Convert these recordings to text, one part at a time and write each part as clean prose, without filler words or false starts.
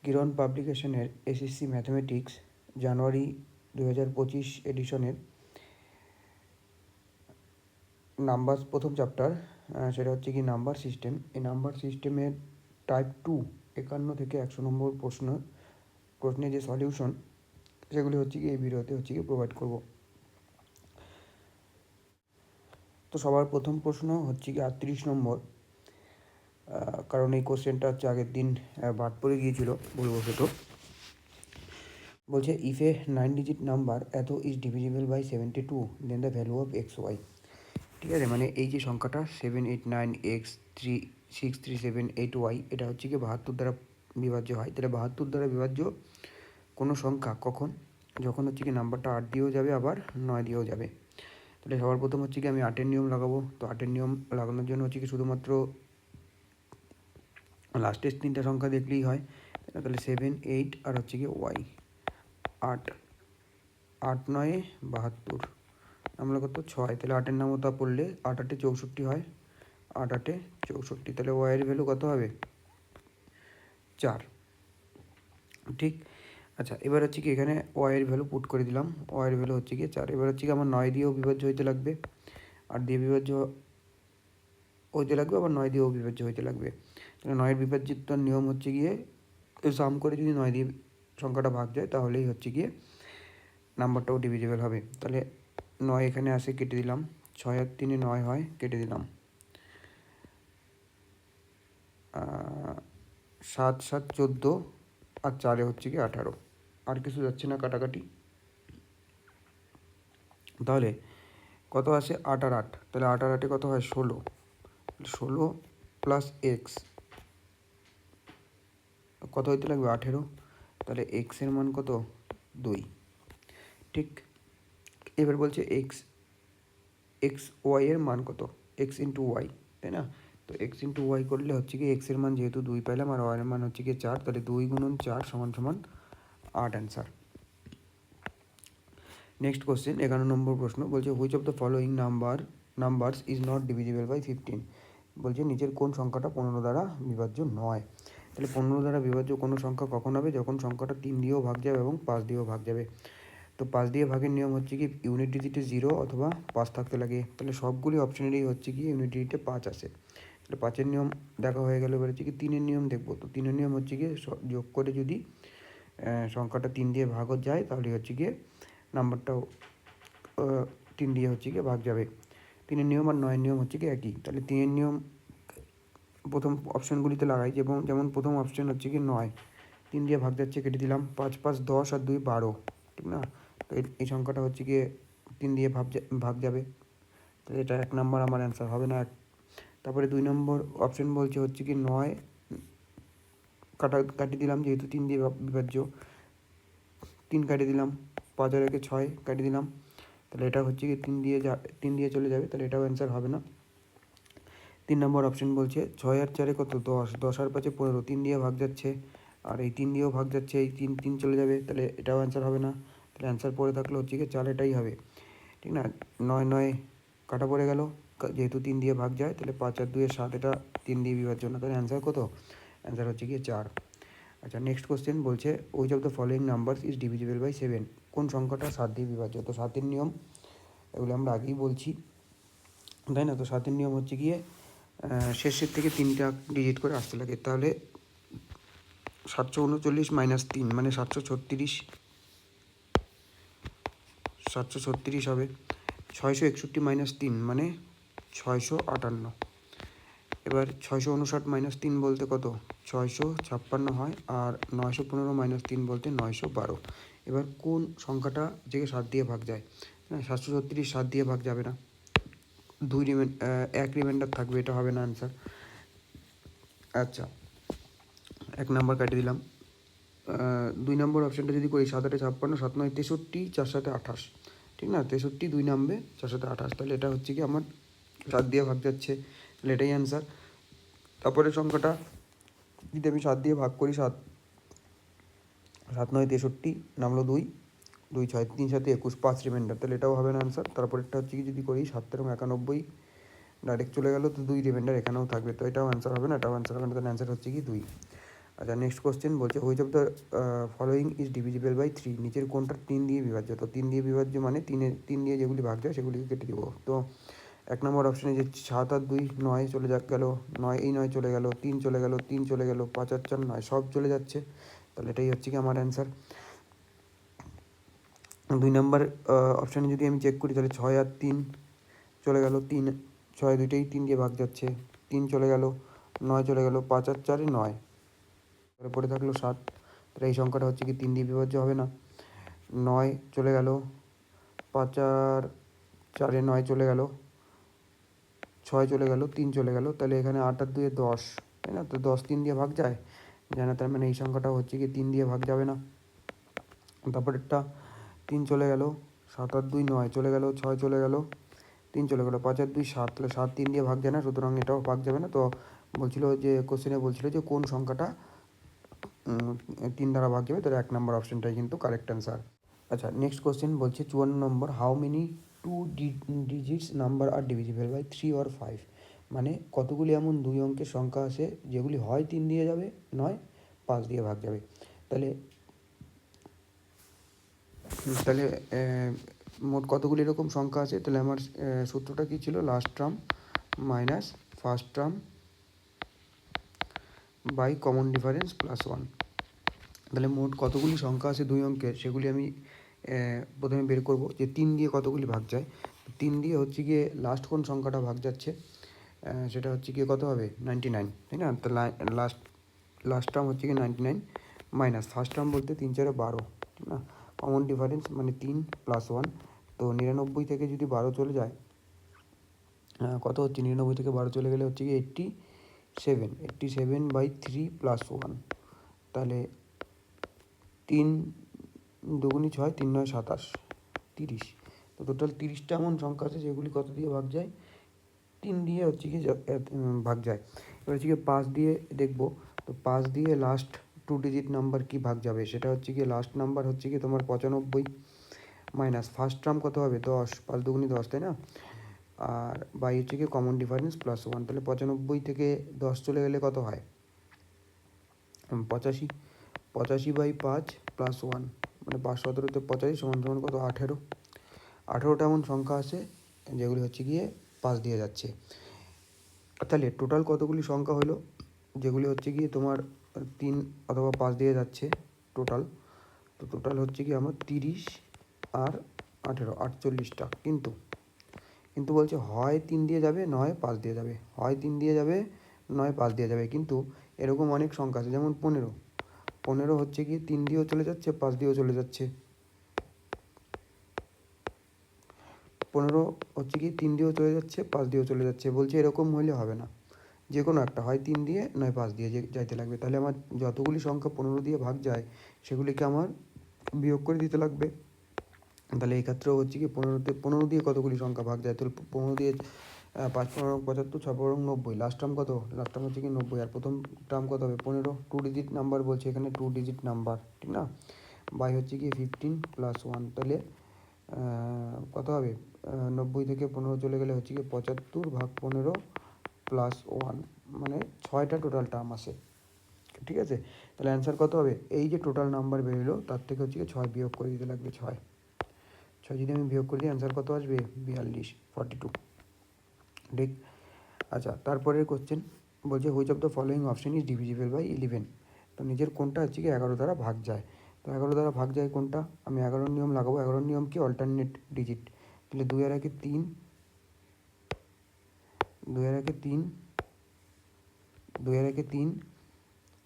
কিরণ পাবলিকেশনের SSC mathematics জানুয়ারি 2025 এডিশনের number প্রথম chapter, সেটা হচ্ছে কি নাম্বার সিস্টেম। এই নাম্বার সিস্টেমের টাইপ 2 51 থেকে 100 নম্বর প্রশ্নের যে সলিউশন সেগুলি হচ্ছে কি এই ভিডিওতে হচ্ছে কি প্রোভাইড করব। তো সবার প্রথম প্রশ্ন হচ্ছে কি 38 নম্বর, কারণ এই কোশ্চেনটা হচ্ছে আগের দিন বাদ পড়ে গিয়েছিল ভুলবশত। বলছে ইফ এ 9 ডিজিট নাম্বার এত is divisible by 72 then the value of x y. ঠিক আছে, মানে এই যে সংখ্যাটা 789x36378y এটা হচ্ছে কি 72 দ্বারা বিভাজ্য হয়। তাহলে 72 দ্বারা বিভাজ্য কোনো সংখ্যা কখন? যখন হচ্ছে কি নাম্বারটা 8 দিয়েও যাবে আবার 9 দিয়েও যাবে। তাহলে সবার প্রথম হচ্ছে কি আমি 8-এর নিয়ম লাগাবো। তো 8-এর নিয়ম লাগানোর জন্য হচ্ছে কি শুধুমাত্র লাস্টের 3টা সংখ্যা দেখলেই হয়। তাহলে 7, 8 আর হচ্ছে কি ওয়াই। 8 8 9 72 আমরা কত 6। তাহলে 8-এর নামতা পড়লে 8 8 64 হয়, 8 8 64। তাহলে ওয়াইয়ের ভ্যালু কত হবে? 4। ঠিক। আচ্ছা, এবার হচ্ছে কি এখানে ওয়াইয়ের ভ্যালু পুট করে দিলাম। ওয়াইয়ের ভ্যালু হচ্ছে কি 4। এবার হচ্ছে কি আমার 9 দিয়েও বিভাজ্য হইতে লাগবে, 8 দিয়ে বিভাজ্য হইতে লাগবে, আবার 9 দিয়েও বিভাজ্য হইতে লাগবে। তাহলে 9-এর বিভাজ্যতার নিয়ম হচ্ছে গিয়ে সাম করে যদি 9 দিয়ে সংখ্যাটা ভাগ যায় তাহলেই হচ্ছে গিয়ে নাম্বারটাও ডিভিজিবল হবে। তাহলে 9 এখানে আসে, কেটে দিলাম। 6 আর 3 9 হয়, কেটে দিলাম। 7 7 14 আর 4 হচ্ছে কি 18। আর কিছু যাচ্ছে না কাটাকাটি। তাহলে কত আসে? 8 আর 8। তাহলে 8 আর 8 কত হয়? 16। 16 প্লাস এক্স কত হইতে লাগবে? 18। তাহলে এক্সের মান কত? 2। ঠিক। এবার বলছে এক্স ওয়াই এর মান কত? এক্স ইন্টু ওয়াই, তাই না? তো এক্স ইন্টু ওয়াই করলে হচ্ছে কি এক্সের মান যেহেতু 2 পাইলাম আর ওয়াইয়ের মান হচ্ছে কি 4, তাহলে 2 গুণন 4 সমান সমান 8 অ্যান্সার। নেক্সট কোশ্চেন 11 নম্বর প্রশ্ন। বলছে which of the following numbers is not divisible by 15। বলছে নিচের কোন সংখ্যাটা 15 দ্বারা বিভাজ্য নয়? তাহলে 15 দ্বারা বিভাজ্য কোনো সংখ্যা কখন হবে? যখন সংখ্যাটা 3 দিয়েও ভাগ যাবে এবং 5 দিয়েও ভাগ যাবে। তো 5 দিয়ে ভাগের নিয়ম হচ্ছে কি ইউনিট ডিজিটে 0 অথবা 5 থাকতে লাগে। তাহলে সবগুলি অপশনেরই হচ্ছে কি ইউনিট ডিজিটে 5 আসে। তাহলে 5-এর নিয়ম দেখা হয়ে গেল। এবার হচ্ছে কি 3-এর নিয়ম দেখবো। তো 3-এর নিয়ম হচ্ছে কি যোগ করে যদি সংখ্যাটা 3 দিয়ে ভাগ যায় তাহলে হচ্ছে গিয়ে নাম্বারটাও 3 দিয়ে হচ্ছে গিয়ে ভাগ যাবে। 3-এর নিয়ম আর 9-এর নিয়ম হচ্ছে কি একই। তাহলে 3-এর নিয়ম প্রথম অপশানগুলিতে লাগাই, যেমন প্রথম অপশান হচ্ছে কি 9, 3 দিয়ে ভাগ যাচ্ছে, কেটে দিলাম। 5 5 10 আর 2 12, ঠিক না? তো এই সংখ্যাটা হচ্ছে গিয়ে 3 দিয়ে ভাগ যাবে। তাহলে এটা 1 নম্বর আমার অ্যান্সার হবে না। তারপরে 2 নম্বর অপশান বলছে হচ্ছে কি 9 কাটিয়ে দিলাম, যেহেতু 3 দিয়ে বিভাজ্য 3 কাটিয়ে দিলাম। 5 আর 1 6 কাটিয়ে দিলাম। তাহলে এটা হচ্ছে কি 3 দিয়ে চলে যাবে, তাহলে এটাও অ্যান্সার হবে না। 3 নম্বর অপশন বলছে 6 আর 4 কত? 10, 10 আর 5 15, 3 দিয়ে ভাগ যাচ্ছে আর এই 3 দিয়েও ভাগ যাচ্ছে, এই 3 চলে যাবে, তাহলে এটাও অ্যান্সার হবে না। তাহলে অ্যান্সার পড়ে থাকলে হচ্ছে কি 4, এটাই হবে, ঠিক না? 9 9 কাটা পড়ে গেল, যেহেতু 3 দিয়ে ভাগ যায়, তাহলে 5 আর 2 7, এটা 3 দিয়ে বিভাজ্য না, তাহলে অ্যান্সার কত? অ্যান্সার হচ্ছে কি 4। আচ্ছা, নেক্সট কোশ্চেন বলছে which of the following numbers is divisible by 7। কোন সংখ্যাটা 7 দিয়ে বিভাজ্য? তো 7-এর নিয়ম এগুলো আমরা আগেই বলছি, তাই না? তো 7-এর নিয়ম হচ্ছে গিয়ে শেষের থেকে 3টা ডিজিট করে আসতে লাগে। তাহলে 739 - 3 মানে 736, 736 হবে। 661 - 3 মানে 658। এবার 659 - 3 বলতে কত? 656 হয়। আর 915 - 3 বলতে 912। এবার কোন সংখ্যাটা থেকে 7 দিয়ে ভাগ যায়? 736 7 দিয়ে ভাগ যাবে না, 1 রিমাইন্ডার থাকবে, এটা হবে না অ্যান্সার। আচ্ছা, 1 নাম্বার কাটিয়ে দিলাম। 2 নম্বর অপশানটা যদি করি 7 8 56, 7 9 63, 4 7 28, ঠিক না? 63 2 নামবে, 4 7 28, তাহলে এটা হচ্ছে কি আমার 7 দিয়ে ভাগ যাচ্ছে, তাহলে এটাই অ্যান্সার। তারপরে সংখ্যাটা যদি আমি 7 দিয়ে ভাগ করি, 7 9 63 নামলো 2, 2 6 3 7 21, 5 রিমাইন্ডার, তাহলে এটাও হবে না অ্যান্সার। তারপরেরটা হচ্ছে কি যদি করি 7 13 91, ডাইরেক্ট চলে গেল, তো 2 রিমাইন্ডার এখানেও থাকবে, তো এটাও অ্যান্সার হবে না, এটাও অ্যান্সার হবে না, তাহলে অ্যান্সার হচ্ছে কি 2। আচ্ছা, নেক্সট কোশ্চেন বলছে which of the following is divisible by 3, নিচের কোনটা 3 দিয়ে বিভাজ্য। তো 3 দিয়ে বিভাজ্য মানে 3 দিয়ে যেগুলি ভাগ যায় সেগুলিকে কেটে দেবো। তো 1 নম্বর অপশানে যে 7 আর 2 9 চলে গেল, 9 এই 9 চলে গেল, 3 চলে গেল, 3 চলে গেল, 5 আর 4 9 সব চলে যাচ্ছে, তাহলে এটাই হচ্ছে কি আমার অ্যান্সার। 2 নম্বর অপশানে যদি আমি চেক করি তাহলে 6 আর 3 চলে গেল, 3 6 দুইটাই 3 দিয়ে ভাগ যাচ্ছে, 3 চলে গেল, 9 চলে গেল, 5 আর 4 9, তারপরে পড়ে থাকলো 7, তাহলে এই সংখ্যাটা হচ্ছে কি 3 দিয়ে বিভাজ্য হবে না। 9 চলে গেল, 5 আর 4 9 চলে গেল, 6 চলে গেল, 3 চলে গেল, তাহলে এখানে 8 আর 2 10, তাই না? তো 10 3 দিয়ে ভাগ যায় না, তার মানে এই সংখ্যাটা হচ্ছে কি 3 দিয়ে ভাগ যাবে না। তারপরেরটা 3 চলে গেল, 7 আর 2 9 চলে গেল, 6 চলে গেল, 3 চলে গেল, 5 আর 2 7, তাহলে 7 3 দিয়ে ভাগ যায় না, সুতরাং এটাও ভাগ যাবে না। তো বলছিল যে কোশ্চেনে বলছিল যে কোন সংখ্যাটা 3 দ্বারা ভাগ যাবে, তাহলে 1 নম্বর অপশানটাই কিন্তু কারেক্ট অ্যান্সার। আচ্ছা, নেক্সট কোশ্চেন বলছে 54 number, how many 2 digits number are divisible by 3 or 5, মানে কতগুলি এমন 2 অঙ্কের সংখ্যা আছে যেগুলি হয় 3 দিয়ে যাবে, নয় 5 দিয়ে ভাগ যাবে। তাহলে তাহলে মোট কতগুলি এরকম সংখ্যা আছে, তাহলে আমার সূত্রটা কী ছিল, last term minus first term by common difference plus 1। তাহলে মোট কতগুলি সংখ্যা আছে 2 অঙ্কের সেগুলি আমি প্রথমে বের করব যে 3 দিয়ে কতগুলি ভাগ যায়। 3 দিয়ে হচ্ছে গিয়ে লাস্ট কোন সংখ্যাটা ভাগ যাচ্ছে, সেটা হচ্ছে গিয়ে কত হবে 99, তাই না? তো লাস্ট টার্ম হচ্ছে গিয়ে 99 মাইনাস ফার্স্ট টার্ম বলতে 3 4 12, ঠিক না? কমন ডিফারেন্স মানে 3 প্লাস 1, তো 99 থেকে যদি 12 চলে যায় কত হচ্ছে, 99 থেকে 12 চলে গেলে হচ্ছে গিয়ে 87 বাই 3 প্লাস 1, তাহলে 3 দুগুনি 6, 3 9 27, 30। তো টোটাল 30টা এমন সংখ্যা আছে যেগুলি কত দিয়ে ভাগ যায়, 3 দিয়ে হচ্ছে কি ভাগ যায়। এবার হচ্ছে গিয়ে 5 দিয়ে দেখবো, তো 5 দিয়ে লাস্ট 2 ডিজিট নাম্বার কি ভাগ যাবে, সেটা হচ্ছে গিয়ে লাস্ট নাম্বার হচ্ছে গিয়ে তোমার 95 মাইনাস ফার্স্ট টার্ম কত হবে 10, 5 দুগুনি 10, তাই না? আর বাই হচ্ছে গিয়ে কমন ডিফারেন্স প্লাস 1, তাহলে 95 থেকে 10 চলে গেলে কত হয় 85, 85 বাই 5 প্লাস 1 মানে 517তে 85 সমান সমান কত 18টা এমন সংখ্যা আছে যেগুলি হচ্ছে গিয়ে 5 দিয়ে যাচ্ছে। তাহলে টোটাল কতগুলি সংখ্যা হলো যেগুলি হচ্ছে গিয়ে তোমার 3 অথবা 5 দিয়ে যাচ্ছে টোটাল, তো টোটাল হচ্ছে কি আমার 30 আর 18 48টা, কিন্তু বলছে হয় 3 দিয়ে যাবে নয় 5 দিয়ে যাবে, হয় 3 দিয়ে যাবে নয় 5 দিয়ে যাবে, কিন্তু এরকম অনেক সংখ্যা আছে, যেমন 15 হচ্ছে কি 3 দিয়েও চলে যাচ্ছে 5 দিয়েও চলে যাচ্ছে, 15 হচ্ছে কি 3 দিয়েও চলে যাচ্ছে 5 দিয়েও চলে যাচ্ছে, বলছে এরকম হলে হবে না, যে কোনো একটা হয় 3 দিয়ে নয় 5 দিয়ে যাইতে লাগবে। তাহলে আমার যতগুলি সংখ্যা 15 দিয়ে ভাগ যায় সেগুলিকে আমার বিয়োগ করে দিতে লাগবে। তাহলে এই ক্ষেত্রেও হচ্ছে কি 15 দিয়ে কতগুলি সংখ্যা ভাগ যায়, তাহলে 15 দিয়ে 5 15 75, 6 15 90, লাস্ট টার্ম কত, লাস্ট টার্ম হচ্ছে কি 90, আর প্রথম টার্ম কত হবে 15, 2 ডিজিট নাম্বার বলছে এখানে, 2 ডিজিট নাম্বার, ঠিক না? বাই হচ্ছে কি 15 প্লাস 1, তাহলে কত হবে 90 থেকে 15 চলে গেলে হচ্ছে কি 75 ভাগ 15 প্লাস 1, মানে 6টা টোটাল টার্ম আসে, ঠিক আছে? তাহলে অ্যান্সার কত হবে, এই যে টোটাল নাম্বার বেরোলো তার থেকে হচ্ছে কি 6 বিয়োগ করে দিতে লাগবে, 6 যদি আমি বিয়োগ করে দিই অ্যান্সার কত আসবে 42, 42, ঠিক। আচ্ছা, তারপরের কোশ্চেন বলছে which of the following option is divisible by 11, তো নিজের কোনটা হচ্ছে কি 11 দ্বারা ভাগ যায়। তো 11 দ্বারা ভাগ যায় কোনটা, আমি 11 নিয়ম লাগাবো। 11 নিয়ম কি, অল্টারনেট ডিজিট, তাহলে 2 আর 1 3, 2 আর 1 3, 2 আর 1 3,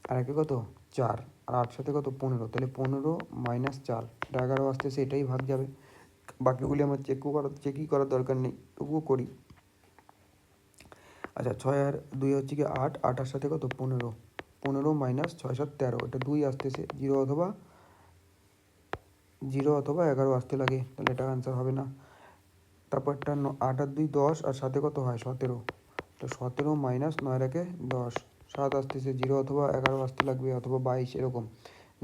আর একে কত 4, আর 8 সাথে কত 15, তাহলে 15 মাইনাস 4, এটা 11 আসতেছে, এটাই ভাগ যাবে। বাকিগুলি আমার চেকই করার দরকার নেই, তবুও করি। আচ্ছা, 6 আর 2 হচ্ছে কি 8, 8 সাথে কত 15, 15 মাইনাস 6 7 13, এটা 2 আসতেছে, 0 অথবা 11 আসতে লাগে, তাহলে এটা আনসার হবে না। তারপরটা 8 আর 2 10, আর সাথে কত হয় 17, তো 17 মাইনাস 9 রেখে 10, 7 আসতেছে, 0 অথবা 11 আসতে লাগবে, অথবা 22, এরকম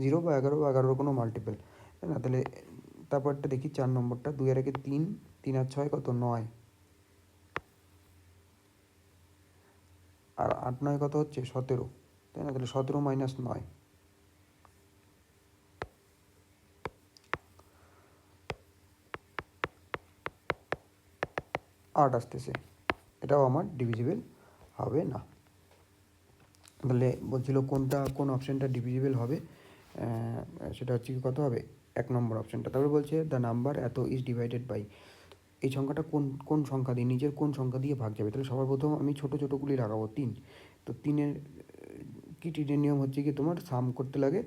0 বা 11 বা 11 কোনো মাল্টিপল, তাই না? তাহলে তারপরটা দেখি 4 নম্বরটা, 2 আর 1 3, 3 আর 6 কত 9, আর 8 9 কত হচ্ছে 17, তাই না? তাহলে 17 মাইনাস 9, 8 আসতেছে, এটাও আমার ডিভিজিবল হবে না। তাহলে বলছিল কোন অপশানটা ডিভিজিবল হবে, সেটা হচ্ছে কি কত হবে, 1 নম্বর অপশানটা। তারপরে বলছে দ্য নাম্বার এত ইজ ডিভাইডেড বাই, এই সংখ্যাটা কোন সংখ্যা দিয়ে, নিজের কোন সংখ্যা দিয়ে ভাগ যাবে। তাহলে সবার প্রথম আমি ছোটোগুলি লাগাবো, 3। তো 3-এর কি টিনের নিয়ম হচ্ছে কি তোমার সাম করতে লাগে,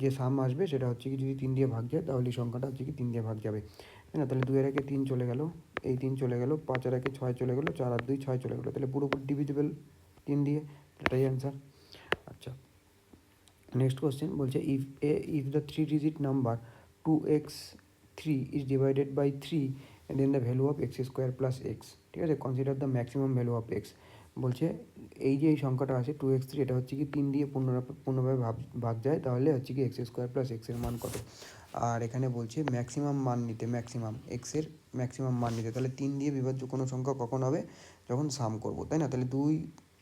যে সাম আসবে সেটা হচ্ছে কি যদি 3 দিয়ে ভাগ যায় তাহলে এই সংখ্যাটা হচ্ছে কি 3 দিয়ে ভাগ যাবে, তাই না? তাহলে 2-এর একে 3 চলে গেল, এই 3 চলে গেল, 5-এর একে 6 চলে গেলো, 4 আর 2 6 চলে গেলো, তাহলে পুরোপুরি ডিভিজিবল 3 দিয়ে, এটাই অ্যান্সার। আচ্ছা, নেক্সট কোশ্চেন বলছে if the 3-digit number 2x3 is divided by 3 and then the value of x square plus x, ঠিক আছে, consider the maximum value of x। বলছে এই সংখ্যাটা আছে 2x3, এটা হচ্ছে কি 3 দিয়ে পূর্ণভাবে ভাগ যায়, তাহলে হচ্ছে কি x স্কোয়ার প্লাস x এর মান কত। আর এখানে বলছে ম্যাক্সিমাম মান নিতে, x এর ম্যাক্সিমাম মান নিতে। তাহলে 3 দিয়ে বিভাজ্য কোনো সংখ্যা কখন হবে, যখন সাম করব, তাই না? তাহলে 2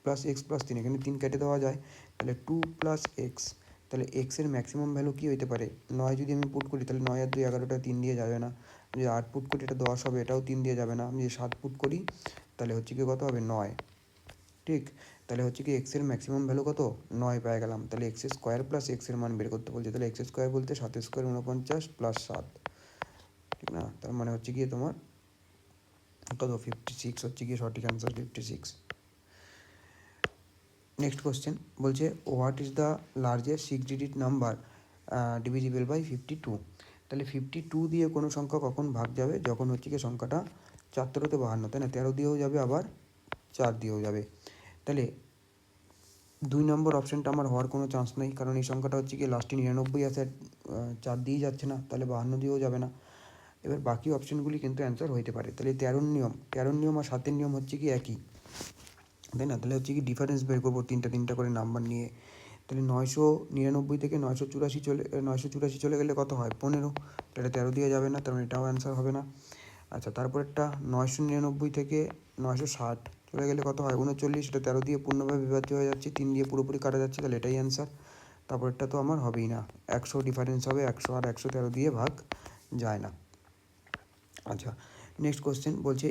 প্লাস এক্স প্লাস 3, এখানে 3 কেটে দেওয়া যায়, তাহলে 2 প্লাস এক্স, তাহলে এক্সের ম্যাক্সিমাম ভ্যালু কী হতে পারে, 9 যদি আমি পুট করি তাহলে 9 আর 2 11টা, 3 দিয়ে যাবে না। যদি 8 পুট করি এটা 10 হবে, এটাও 3 দিয়ে যাবে না। আমি যদি 7 পুট করি তাহলে হচ্ছে কি কত হবে, 9, ঠিক। তাহলে হচ্ছে কি এক্সের ম্যাক্সিমাম ভ্যালু কত, 9 পেয়ে গেলাম। তাহলে এক্স স্কোয়ার প্লাস এক্সের মান বের করতে বলছে, তাহলে এক্স স্কোয়ার বলতে 7 স্কোয়ার 49 প্লাস 7, ঠিক না? তার মানে হচ্ছে গিয়ে তোমার কত, 56 হচ্ছে গিয়ে সঠিক অ্যান্সার, 56। নেক্সট কোশ্চেন বলছে what is the largest 6-digit number divisible by 52। তাহলে 52 দিয়ে কোনো সংখ্যা কখন ভাগ যাবে, যখন হচ্ছে কি সংখ্যাটা 4 তেরোতে 52, তাই না? 13 দিয়েও যাবে, আবার 4 দিয়েও যাবে। তাহলে 2 নম্বর অপশানটা আমার হওয়ার কোনো চান্স নেই, কারণ এই সংখ্যাটা হচ্ছে কি লাস্টে 99 আছে, 4 দিয়েই যাচ্ছে না, তাহলে 52 দিয়েও যাবে না। এবার বাকি অপশানগুলি কিন্তু অ্যান্সার হইতে পারে। তাহলে 13 নিয়ম আর 7 নিয়ম হচ্ছে কি একই, তাই না? তাহলে হচ্ছে কি ডিফারেন্স বের করবো তিনটা করে নাম্বার নিয়ে। তাহলে 999 থেকে 984 চলে গেলে কত হয়, 15, তাহলে 13 দিয়ে যাবে না, তার মানে এটাও অ্যান্সার হবে না। আচ্ছা, তারপরেরটা 999 থেকে 960 চলে গেলে কত হয়, 39, এটা 13 দিয়ে পূর্ণভাবে বিভাজ্য হয়ে যাচ্ছে, 3 দিয়ে পুরোপুরি কাটা যাচ্ছে, তাহলে এটাই অ্যান্সার। তারপরেরটা তো আমার হবেই না, 100 ডিফারেন্স হবে, 100 আর 113 দিয়ে ভাগ যায় না। আচ্ছা, নেক্সট কোশ্চেন বলছে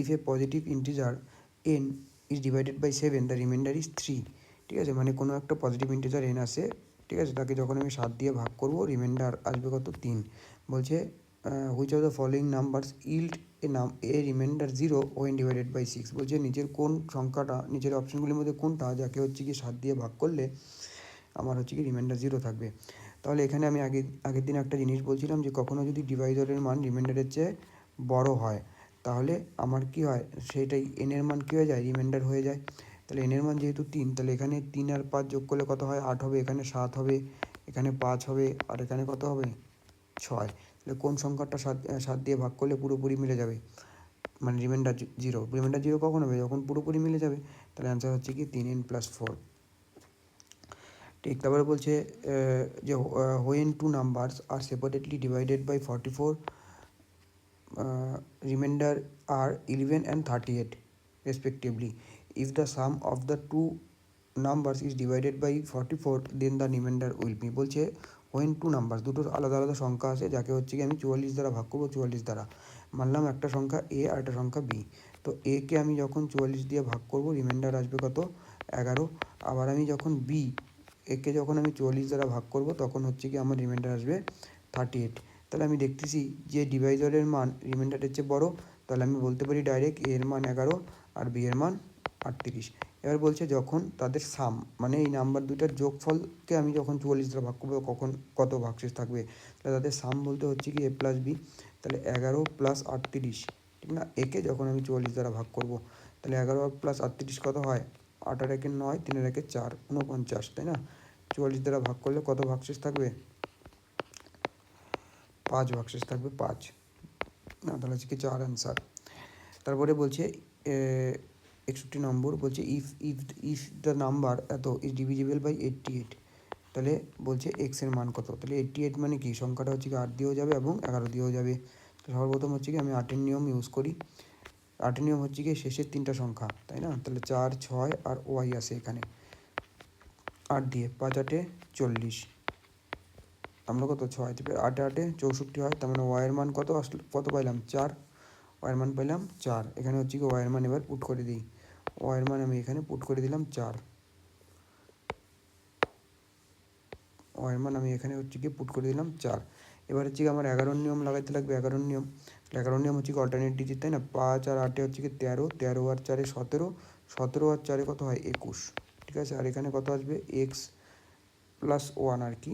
if a positive integer n is divided by 7 the remainder is 3, ঠিক আছে, মানে কোনো একটা পজিটিভ ইন্টিজার n আসে, ঠিক আছে, তাকে যখন আমি 7 দিয়ে ভাগ করব রিমাইন্ডার আসবে কত, 3। বলছে which of the following numbers yield a remainder 0 when divided by 6। বলছে নিচের অপশানগুলির মধ্যে কোনটা যাকে হচ্ছে কি 7 দিয়ে ভাগ করলে আমার হচ্ছে কি রিমাইন্ডার 0 থাকবে। তাহলে এখানে আমি আগের দিন একটা জিনিস বলছিলাম যে কখনো যদি ডিভাইডারের মান রিমাইন্ডারের চেয়ে বড় হয় তাহলে আমার কি হয়, সেইটাই এনের মান কী হয়ে যায়, রিমাইন্ডার হয়ে যায়। তাহলে এনের মান যেহেতু 3, তাহলে এখানে 3 আর 5 যোগ করলে কত হয়, 8 হবে, এখানে 7 হবে, এখানে 5 হবে, আর এখানে কত হবে, 6। তাহলে কোন সংখ্যাটা 7 দিয়ে ভাগ করলে পুরোপুরি মিলে যাবে, মানে রিমাইন্ডার 0 কখন হবে, যখন পুরোপুরি মিলে যাবে। তাহলে অ্যান্সার হচ্ছে কি 3n + 4, ঠিক। তারপরে বলছে যে when 2 numbers are separately divided by 44, remainder are 11 and 38 respectively. If the sum of the two numbers is divided by 44 then the remainder will be। বলছে when 2 numbers, দুটো আলাদা আলাদা সংখ্যা আছে যাকে হচ্ছে কি আমি 44 দ্বারা ভাগ করবো, 44 দ্বারা, মানলাম একটা সংখ্যা a আর একটা সংখ্যা b। তো a কে আমি যখন 44 দিয়ে ভাগ করবো রিমাইন্ডার আসবে কত, 11। আবার আমি যখন একে যখন আমি 44 দ্বারা ভাগ করব তখন হচ্ছে কি আমার রিমাইন্ডার আসবে 38। তাহলে আমি দেখতেছি যে ডিভাইজারের মান রিমাইন্ডারের চেয়ে বড়, তাহলে আমি বলতে পারি ডাইরেক্ট এর মান 11 আর বি এর মান 38। এবার বলছে যখন তাদের সাম, মানে এই নাম্বার দুইটার যোগফলকে আমি যখন 44 দ্বারা ভাগ করবো কখন কত ভাগশেষ থাকবে, তাহলে তাদের সাম বলতে হচ্ছে কি a + b। তাহলে 11 + 38, ঠিক না, একে যখন আমি 44 দ্বারা ভাগ করব তাহলে 11 + 38 কত হয়, 8 আর 1 9, 3 আর 1 4, 49, তাই না? 44 দ্বারা ভাগ করলে কত ভাগশেষ থাকবে, 5 ভাগশেষ থাকবে, 5 না, তাহলে হচ্ছে কি 4 অ্যান্সার। তারপরে বলছে 61 নম্বর বলছে ইফ দ্য নাম্বার এত ইজ ডিভিজিবল বাই 88, তাহলে বলছে এক্স এর মান কত। তাহলে 88 মানে কি, সংখ্যাটা হচ্ছে কি 8 দিয়েও যাবে এবং 11 দিয়েও যাবে। তো সর্বপ্রথম হচ্ছে কি আমি 8-এর নিয়ম ইউজ করি। 8-এর নিয়ম হচ্ছে কি শেষের 3টা সংখ্যা, তাই না? তাহলে 4 6 আর ওয়াই আসে এখানে, 8 দিয়ে 5 8 40, আমরা কত 6 8 8 64 হয়, তার মানে ওয়াইয়ের মান কত আসলো, কত পাইলাম 4, ওয়াইয়ের মান পাইলাম 4। এখানে হচ্ছে কি ওয়াইয়ের মান এবার পুট করে দিই, ওয়াইয়ের মান আমি এখানে পুট করে দিলাম 4, ওয়াইয়ের মান আমি এখানে হচ্ছে কি পুট করে দিলাম 4। এবার হচ্ছে কি আমার 11 নিয়ম লাগাইতে লাগবে, 11 নিয়ম। 11 নিয়ম হচ্ছে কি অল্টারনেট ডিজিট, তাই না? 5 আর 8 হচ্ছে কি 13, 13 আর 4 17, 17 আর 4 কত হয় 21, ঠিক আছে? আর এখানে কত আসবে এক্স প্লাস 1 আর কি,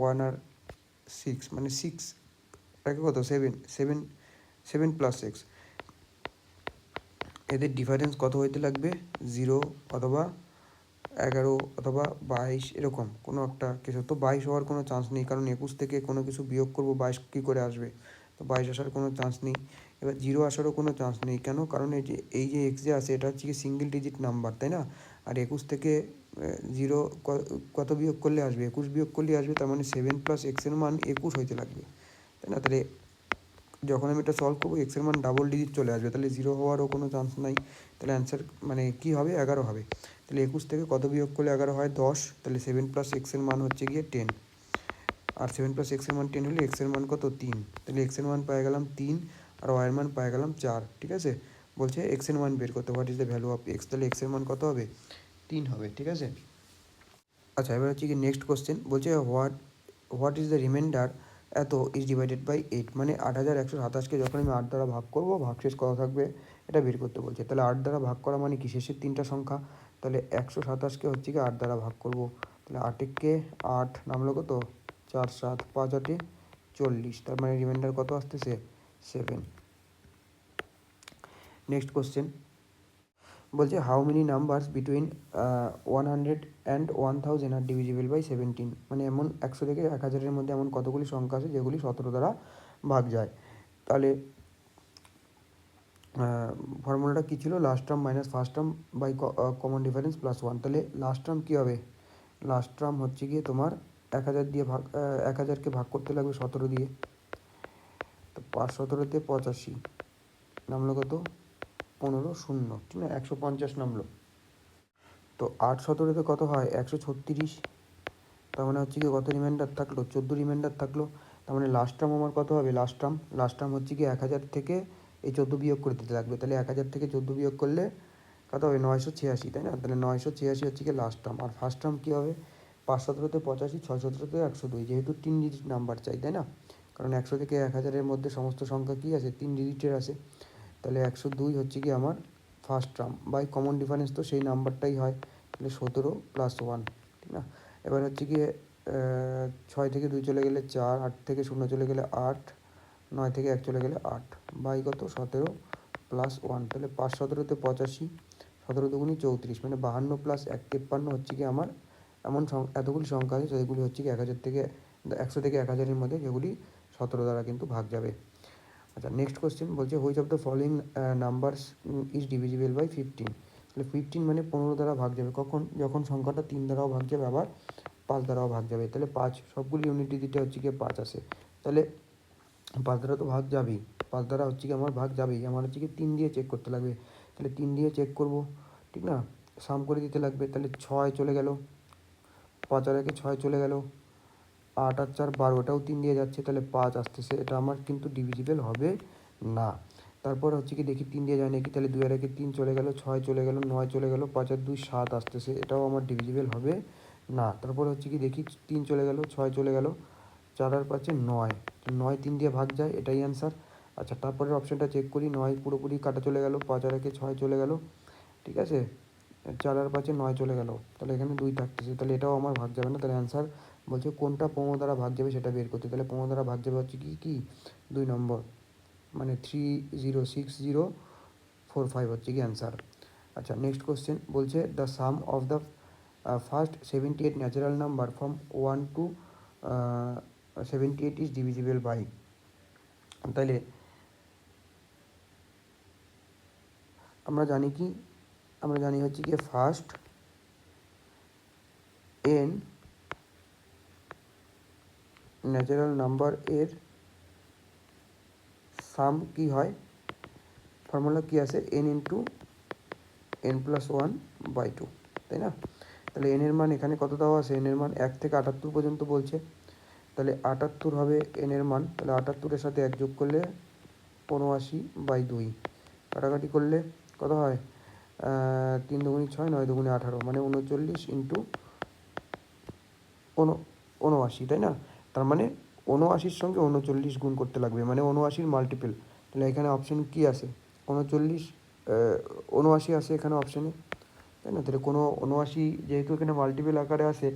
1 আর 6 মানে 6 এটাকে কত 7, 7, 7 প্লাস এক্স, এদের ডিফারেন্স কত হইতে লাগবে 0 অথবা 11 অথবা 22, এরকম কোনো একটা কিছু। তো 22 হওয়ার কোনো চান্স নেই, কারণ 21 থেকে কোনো কিছু বিয়োগ করবো 22 কী করে আসবে, তো 22 আসার কোনো চান্স নেই। এবার 0 আসারও কোনো চান্স নেই, কেন? কারণ এই যে এক্স যে আছে এটা হচ্ছে কি সিঙ্গেল ডিজিট নাম্বার, তাই না? আর 21 থেকে 0 কত বিয়োগ করলে আসবে, 21 বিয়োগ করলে আসবে, তার মানে 7 প্লাস এক্সের মান 21 হইতে লাগবে, তাই না? তাহলে যখন আমি এটা সলভ করবো এক্সের মান ডাবল ডিজিট চলে আসবে, তাহলে 0 হওয়ারও কোনো চান্স নাই। তাহলে অ্যান্সার মানে কী হবে 11 হবে। তাহলে 21 থেকে কত বিয়োগ করলে 11 হয় 10, তাহলে 7 প্লাস এক্সের মান হচ্ছে গিয়ে 10, আর 7 প্লাস এক্সের মান 10 হলে এক্সের মান কত 3, তাহলে এক্সের মান পেয়ে গেলাম 3 আর ওয়াইয়ের মান পেয়ে গেলাম 4, ঠিক আছে? বলছে এক্সের মান বের করতে, what is the value of x, তাহলে এক্সের মান কত হবে 3 হবে, ঠিক আছে? আচ্ছা, এবার হচ্ছে কি নেক্সট কোশ্চেন, বলছে হোয়াট ইজ দ্য রিমাইন্ডার এত ইজ ডিভাইডেড বাই 8, মানে 8127কে যখন আমি 8 দ্বারা ভাগ করবো ভাগশেষ কত থাকবে এটা বের করতে বলছে। তাহলে 8 দ্বারা ভাগ করা মানে কি শেষের 3টা সংখ্যা, তাহলে 127কে হচ্ছে কি 8 দ্বারা ভাগ করবো, তাহলে 8কে 8 নামলো কত 4 7, 5 8 40, তার মানে রিমাইন্ডার কত আসতেছে 7। নেক্সট কোশ্চেন বলছে how many numbers between 100 and 1000 are divisible by 17, মানে এমন 100 থেকে 1000-এর মধ্যে এমন কতগুলি সংখ্যা আছে যেগুলি 17 দ্বারা ভাগ যায়। তাহলে ফর্মুলাটা কী ছিল, last term minus first term by common difference plus 1। তাহলে লাস্ট টার্ম কী হবে, লাস্ট টার্ম হচ্ছে গিয়ে তোমার 1000 দিয়ে ভাগ, 1000কে ভাগ করতে লাগবে 17 দিয়ে, তো 5 17-তে 85 নামলো কত 15 0, ঠিক না? 150 নামলো। তো 8 17-তে কত হয় 136, তার মানে হচ্ছে কি কত রিমাইন্ডার থাকলো 14 রিমাইন্ডার থাকলো। তার মানে লাস্ট টার্ম আমার কত হবে, লাস্ট টার্ম হচ্ছে কি 1000 থেকে এই 14 বিয়োগ করে দিতে লাগবে, তাহলে 1000 থেকে 14 বিয়োগ করলে কত হবে 986, তাই না? তাহলে 986 হচ্ছে কি লাস্ট টার্ম। আর ফার্স্ট টার্ম কী হবে 5 17-তে 85, 6 17-তে 102, যেহেতু 3 ডিজিট নাম্বার চাই, তাই না? কারণ 100 থেকে 1000-এর মধ্যে সমস্ত সংখ্যা কী আছে 3 ডিজিটের আছে, তাহলে 102 হচ্ছে কি আমার first term, by common difference তো সেই নাম্বারটাই হয়, তাহলে 17 প্লাস 1, ঠিক না? এবার হচ্ছে গিয়ে 6 থেকে 2 চলে গেলে 4, 8 থেকে 0 চলে গেলে 8, 9 থেকে 1 চলে গেলে 8, বাই কত 17 প্লাস 1, তাহলে 5 17-তে 85, 17 দুগুণি 34, মানে 52 প্লাস 1 53 হচ্ছে কি আমার এমন এতগুলি সংখ্যা আছে যেগুলি হচ্ছে কি 1000 থেকে 100 থেকে 1000-এর মধ্যে যেগুলি 17 দ্বারা কিন্তু ভাগ যাবে। আচ্ছা, নেক্সট কোশ্চেন বলছে which of the following numbers is divisible by 15, তাহলে 15 মানে 15 দ্বারা ভাগ যাবে কখন, যখন সংখ্যাটা 3 দ্বারাও ভাগ যাবে আবার 5 দ্বারাও ভাগ যাবে। তাহলে 5 সবগুলি ইউনিট ডিজিটে হচ্ছে গিয়ে 5 আসে, তাহলে 5 দ্বারা তো ভাগ যাবেই, 5 দ্বারা হচ্ছে কি আমার ভাগ যাবেই, আমার হচ্ছে কি 3 দিয়ে চেক করতে লাগবে, তাহলে 3 দিয়ে চেক করব, ঠিক না? সাম করে দিতে লাগবে, তাহলে 6 চলে গেল, 5 আর 1 6 চলে গেল, 8 আর 4 12, ওটাও 3 দিয়ে যাচ্ছে, তাহলে 5 আসতেছে, এটা আমার কিন্তু ডিভিজিবল হবে না। তারপর হচ্ছে কি দেখি 3 দিয়ে যায় নাকি, তাহলে 2 আর 1 3 চলে গেল, 6 চলে গেল, 9 চলে গেল, 5 আর 2 7 আসতেছে, এটাও আমার ডিভিজিবল হবে না। তারপর হচ্ছে কি দেখি 3 চলে গেল, 6 চলে গেল, 4 আর 5 9, 9 3 দিয়ে ভাগ যায়, এটাই অ্যান্সার। আচ্ছা, তারপরের অপশানটা চেক করি, 9 পুরোপুরি কাটা চলে গেল, 5 আর 1 6 চলে গেল, ঠিক আছে, 4 আর 5 9 চলে গেল, তাহলে এখানে 2 থাকতেছে, তাহলে এটাও আমার ভাগ যাবে না। তাহলে অ্যান্সার বলছে কোনটা 15 দ্বারা ভাগ যাবে সেটা বের করতে, তাহলে 15 দ্বারা ভাগ যাবে হচ্ছে কি 2 নম্বর, মানে 306045 হচ্ছে কি অ্যান্সার। আচ্ছা, নেক্সট কোশ্চেন বলছে the sum of the first 78 natural number from 1 to 78 is divisible by, তাহলে আমরা জানি হচ্ছে কি ফার্স্ট n ন্যাচারাল নাম্বার এর সাম কি হয়, ফর্মুলা কি আছে n ইন্টু n প্লাস 1/2, তাই না? তাহলে এনের মান এখানে কত দেওয়া আছে, এনের মান 1 থেকে 78 পর্যন্ত বলছে, তাহলে 78 হবে এনের মান। তাহলে 78-এর সাথে 1 যোগ করলে 79/2, কাটাকাটি করলে কত হয়, 3 দুগুণি 6, 9 দুগুণি 18, মানে 39 ইন্টু 79, তাই না? তার মানে 79-র সঙ্গে 39 গুণ করতে লাগবে, মানে 79-র মাল্টিপল। তাহলে এখানে অপশন কী আছে, 39, 79 আসে এখানে অপশানে, তাই না? তাহলে কোনো 79 যেহেতু এখানে মাল্টিপল আকারে আসে,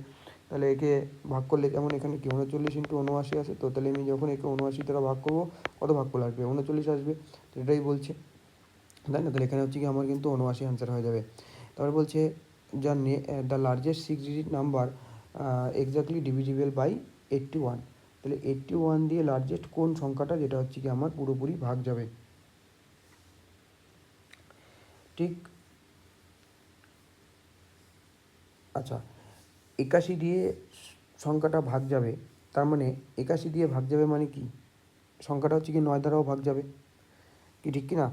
তাহলে একে ভাগ করলে, যেমন এখানে কি 39 ইন্টু 79 আসে, তো তাহলে আমি যখন একে 79 দ্বারা ভাগ করবো, কত ভাগ করলে আসবে, 39 আসবে, তো এটাই বলছে, তাই না? তাহলে এখানে হচ্ছে কি আমার কিন্তু 79 আনসার হয়ে যাবে। তারপর বলছে the largest 6 digit number exactly divisible by 81, তাহলে 81 দিয়ে লার্জেস্ট কোন সংখ্যাটা যেটা হচ্ছে কি আমার পুরোপুরি ভাগ যাবে, ঠিক? আচ্ছা, 81 দিয়ে সংখ্যাটা ভাগ যাবে, তার মানে 81 দিয়ে ভাগ যাবে মানে কি, সংখ্যাটা হচ্ছে কি 9 দ্বারাও ভাগ যাবে, কি ঠিক কি না?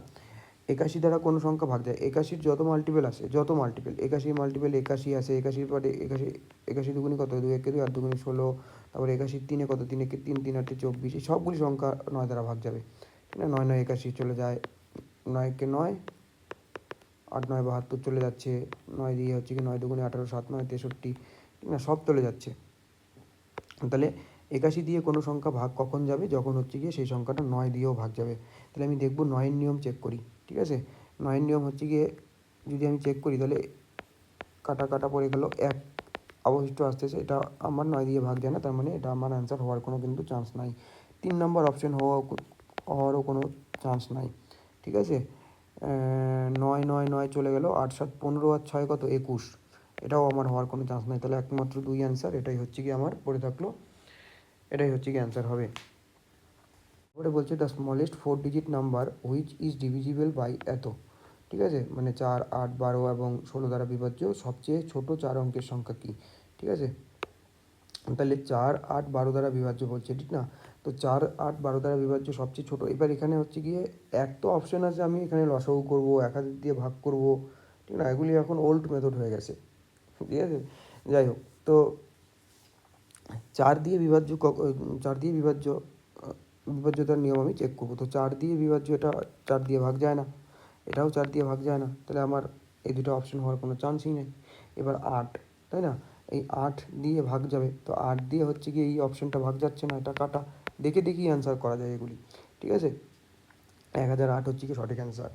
81 দ্বারা কোনো সংখ্যা ভাগ যায়, 81-র যত মাল্টিপল আসে, যত মাল্টিপল 81 মাল্টিপল 81 আসে, 81-র পরে 81, 81 দুগুণি কত, 2 একে 2, 8 দুগুণি 16, তারপরে 81 তিনে কত, 3 একে 3, 3 8 24, এই সবগুলি সংখ্যা 9 দ্বারা ভাগ যাবে, ঠিক না? 9 9 81 চলে যায়, 9 একে 9, 8 9 72 চলে যাচ্ছে, 9 দিয়ে হচ্ছে কি 9 দুগুণি 18, 7 9 63, ঠিক না? সব চলে যাচ্ছে। তাহলে 81 দিয়ে কোনো সংখ্যা ভাগ কখন যাবে, যখন হচ্ছে গিয়ে সেই সংখ্যাটা 9 দিয়েও ভাগ যাবে। তাহলে আমি দেখব 9-এর নিয়ম চেক করি, ঠিক আছে? 9-এর নিয়ম হচ্ছে গিয়ে যদি আমি চেক করি, তাহলে কাটা কাটা পড়ে গেল, 1 অবশিষ্ট আসতেছে, এটা আমার 9 দিয়ে ভাগ যায় না, তার মানে এটা আমার অ্যান্সার হওয়ার কোনো কিন্তু চান্স নাই। 3 নম্বর অপশন হওয়ারও কোনো চান্স নাই, ঠিক আছে? 9 9 9 চলে গেল, 8 7 15 আর 6 কত, 21, এটাও আমার হওয়ার কোনো চান্স নাই। তাহলে একমাত্র 2 অ্যান্সার, এটাই হচ্ছে কি আমার পড়ে থাকলো, এটাই হচ্ছে কি অ্যান্সার হবে। তারপরে বলছে the smallest 4 digit number which is divisible by এত, ঠিক আছে? মানে 4 8 12 এবং 16 দ্বারা বিভাজ্য সবচেয়ে ছোট 4 অঙ্কের সংখ্যা কী, ঠিক আছে? তাহলে 4 8 12 দ্বারা বিভাজ্য বলছে, ঠিক না? তো 4 8 12 দ্বারা বিভাজ্য সবচেয়ে ছোট, এবার এখানে হচ্ছে গিয়ে এক তো অপশন আছে, আমি এখানে লসাগু করবো, একাধিক দিয়ে ভাগ করব, ঠিক না? এগুলি এখন ওল্ড মেথড হয়ে গেছে, ঠিক আছে? যাই হোক, তো 4 দিয়ে বিভাজ্য 4 দিয়ে বিভাজ্যতার নিয়ম আমি চেক করবো। তো 4 দিয়ে বিভাজ্য, এটা 4 দিয়ে ভাগ যায় না, এটাও 4 দিয়ে ভাগ যায় না, তাহলে আমার এই দুটো অপশন হওয়ার কোনো চান্সই নেই। এবার 8, তাই না? এই 8 দিয়ে ভাগ যাবে, তো 8 দিয়ে হচ্ছে কি এই অপশনটা ভাগ যাচ্ছে না, এটা কাটা, দেখে দেখি অ্যান্সার করা যায় এগুলি, ঠিক আছে? 1008 হচ্ছে কি সঠিক অ্যান্সার।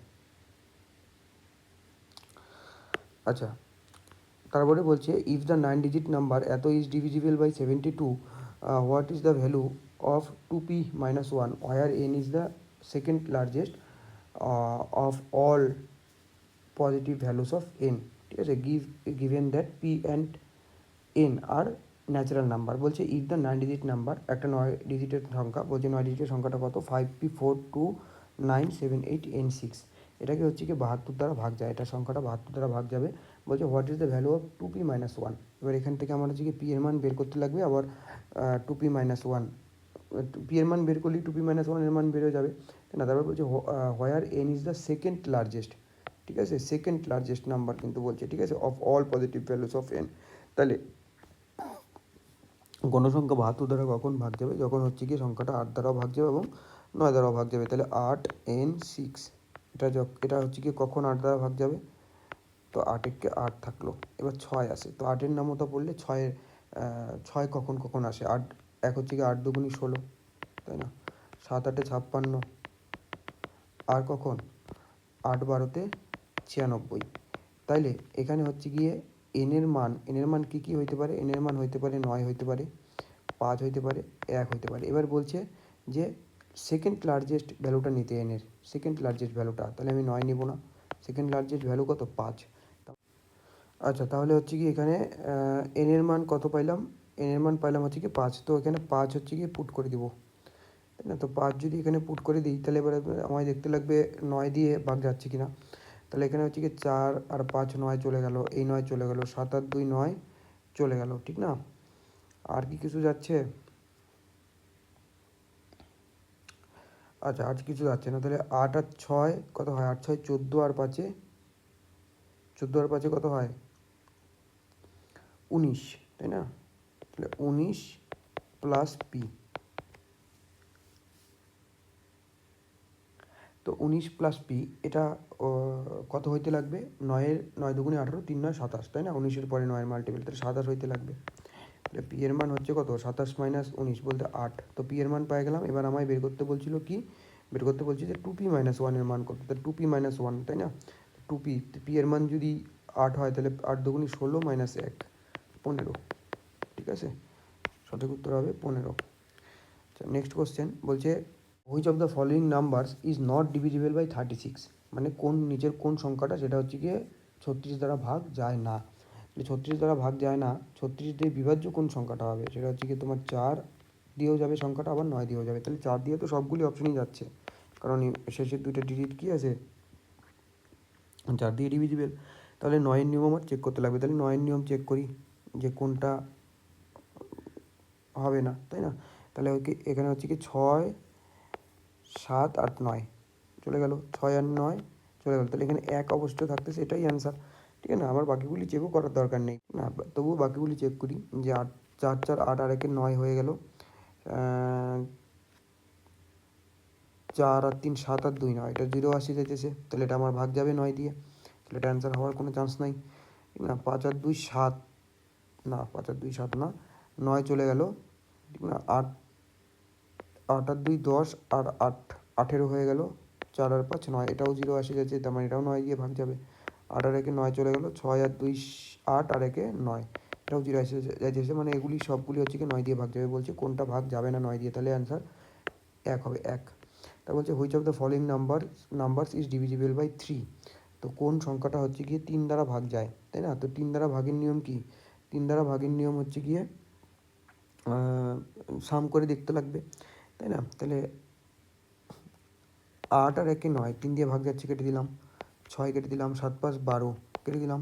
আচ্ছা, তারপরে বলছে ইফ দ্য 9 ডিজিট নাম্বার এত is divisible by 72, what is the value of 2p minus 1 where n is the second largest of all positive values of n, ঠিক আছে? given that p and n আর natural number. বলছে if the 9 digit number, একটা 9 ডিজিটের সংখ্যা, বলছে 9 ডিজিটের সংখ্যাটা কত, 5p42978n6, এটাকে হচ্ছে কি 72 দ্বারা ভাগ যায়, এটা সংখ্যাটা 72 দ্বারা ভাগ যাবে। বলছে what is the value of 2p-1, এবার এখান থেকে আমার হচ্ছে কি পি এর মান বের করতে লাগবে, আবার 2p-1, পি এর মান বের করলেই 2p-1 এর মান বেরো যাবে, তাই না? তারপর বলছে where n is the second largest, ঠিক আছে? সেকেন্ড লার্জেস্ট নাম্বার কিন্তু বলছে, ঠিক আছে, of all positive values of n. তাহলে কোনো সংখ্যা 72 দ্বারা কখন ভাগ যাবে, যখন হচ্ছে কি সংখ্যাটা 8 দ্বারাও ভাগ যাবে এবং 9 দ্বারাও ভাগ যাবে। তাহলে 8n6, এটা হচ্ছে কি কখন 8 দ্বারা ভাগ যাবে, তো 8 একে 8 থাকলো, এবার 6 আসে, তো 8-এর নামতা পড়লে 6 কখন কখন আসে, 8 এক হচ্ছে কি 8 দুগুণি 16, তাই না? 7 8 56, আর কখন 8 12 96, তাইলে এখানে হচ্ছে গিয়ে এনের মান কী কী হইতে পারে, এনের মান হইতে পারে 9 হইতে পারে, 5 হইতে পারে, 1 হইতে পারে। এবার বলছে যে সেকেন্ড লার্জেস্ট ভ্যালুটা নিতে, এনের সেকেন্ড লার্জেস্ট ভ্যালুটা, তাহলে আমি 9 নিব না, সেকেন্ড লার্জেস্ট ভ্যালু কত, 5। আচ্ছা, তাহলে হচ্ছে কি এখানে এনের মান কত পাইলাম, এনের মান পাইলাম হচ্ছে কি 5, তো এখানে 5 হচ্ছে কি পুট করে দিব, তাই না? তো 5 যদি এখানে পুট করে দিই, তাহলে এবার আমায় দেখতে লাগবে 9 দিয়ে ভাগ যাচ্ছে কিনা। তাহলে এখানে হচ্ছে কি 4 আর 5 9 চলে গেল, এই 9 চলে গেল, 7 আর 2 9 চলে গেল, ঠিক না? আর কি কিছু যাচ্ছে, আচ্ছা আর কিছু যাচ্ছে না, তাহলে 8 আর 6 কত হয়, 8 6 14, আর 5 14 আর 5 কত হয়, 19, তাই না? তাহলে 19 প্লাস পি, তো 19 প্লাস পি এটা কত হইতে লাগবে? 9 দুগুণে 18, 3 9 27, তাই না? 19-এর পরে 9-এর মাল্টিপল, তাহলে 27 হইতে লাগবে। তাহলে পি এর মান হচ্ছে কত? 27 মাইনাস 19 বলতে 8। তো পি এর মান পেয়ে গেলাম। এবার আমায় বের করতে বলছিল কি? বের করতে বলছি যে 2p মাইনাস 1 এর মান কত? তাহলে 2p মাইনাস 1, তাই না? 2p, পি এর মান যদি 8 হয় তাহলে 8 দুগুণে 16 মাইনাস 1 15, ঠিক আছে? সঠিক উত্তর হবে 15। আচ্ছা, নেক্সট কোশ্চেন বলছে which of the following numbers is not divisible by 36, মানে নিচের কোন সংখ্যাটা সেটা হচ্ছে গিয়ে 36 দ্বারা ভাগ যায় না। 36 দ্বারা ভাগ যায় না, 36 দিয়ে বিভাজ্য কোন সংখ্যাটা হবে সেটা হচ্ছে গিয়ে তোমার 4 দিয়েও যাবে সংখ্যাটা, আবার 9 দিয়েও যাবে। তাহলে 4 দিয়ে তো সবগুলি অপশনই যাচ্ছে, কারণ শেষের দুইটা ডিজিট কী আছে? 4 দিয়ে ডিভিজিবল। তাহলে 9-এর নিয়ম আমার চেক করতে লাগবে। তাহলে 9-এর নিয়ম চেক করি যে কোনটা হবে না, তাই না? তাহলে ওকে এখানে হচ্ছে কি 6 7 8 9 চলে গেল, 6 আর 9 চলে গেল। তাহলে এখানে 1 অবশ্যই থাকতেছে, এটাই অ্যান্সার, ঠিক আছে না? আমার বাকিগুলি চেকও করার দরকার নেই না, তবুও বাকিগুলি চেক করি যে 8 4 4 8 আর 1 9 হয়ে গেল, 4 আর 3 7 আর 2 9, এটা 0 যেতেছে, তাহলে এটা আমার ভাগ যাবে 9 দিয়ে, তাহলে এটা অ্যান্সার হওয়ার কোনো চান্স নাই, ঠিক না? 5 আর 2 7, না 5 আর 2 7 না, 9 চলে গেল, ঠিক না? 8 8 আর 2 10 আর 8 18 হয়ে গেল, 4 আর 5 9, এটাও 0 যাচ্ছে, তার মানে এটাও 9 দিয়ে ভাগ যাবে। 8 আর 1 9 চলে গেল, 6 আর 2 8 আর 1 9, এটাও 0 যাচ্ছে, মানে এগুলি সবগুলি হচ্ছে কি 9 দিয়ে ভাগ যাবে। বলছে কোনটা ভাগ যাবে না 9 দিয়ে, তাহলে অ্যান্সার 1 হবে, 1। তা বলছে which of the following numbers is divisible by 3, তো কোন সংখ্যাটা হচ্ছে গিয়ে 3 দ্বারা ভাগ যায়, তাই না? তো 3 দ্বারা ভাগের নিয়ম কি? 3 দ্বারা ভাগের নিয়ম হচ্ছে গিয়ে সাম করে দেখতে লাগবে, তাই না? তাহলে 8 আর 1 9, 3 দিয়ে ভাগ যাচ্ছে, কেটে দিলাম, 6 কেটে দিলাম, 7 5 12 কেটে দিলাম,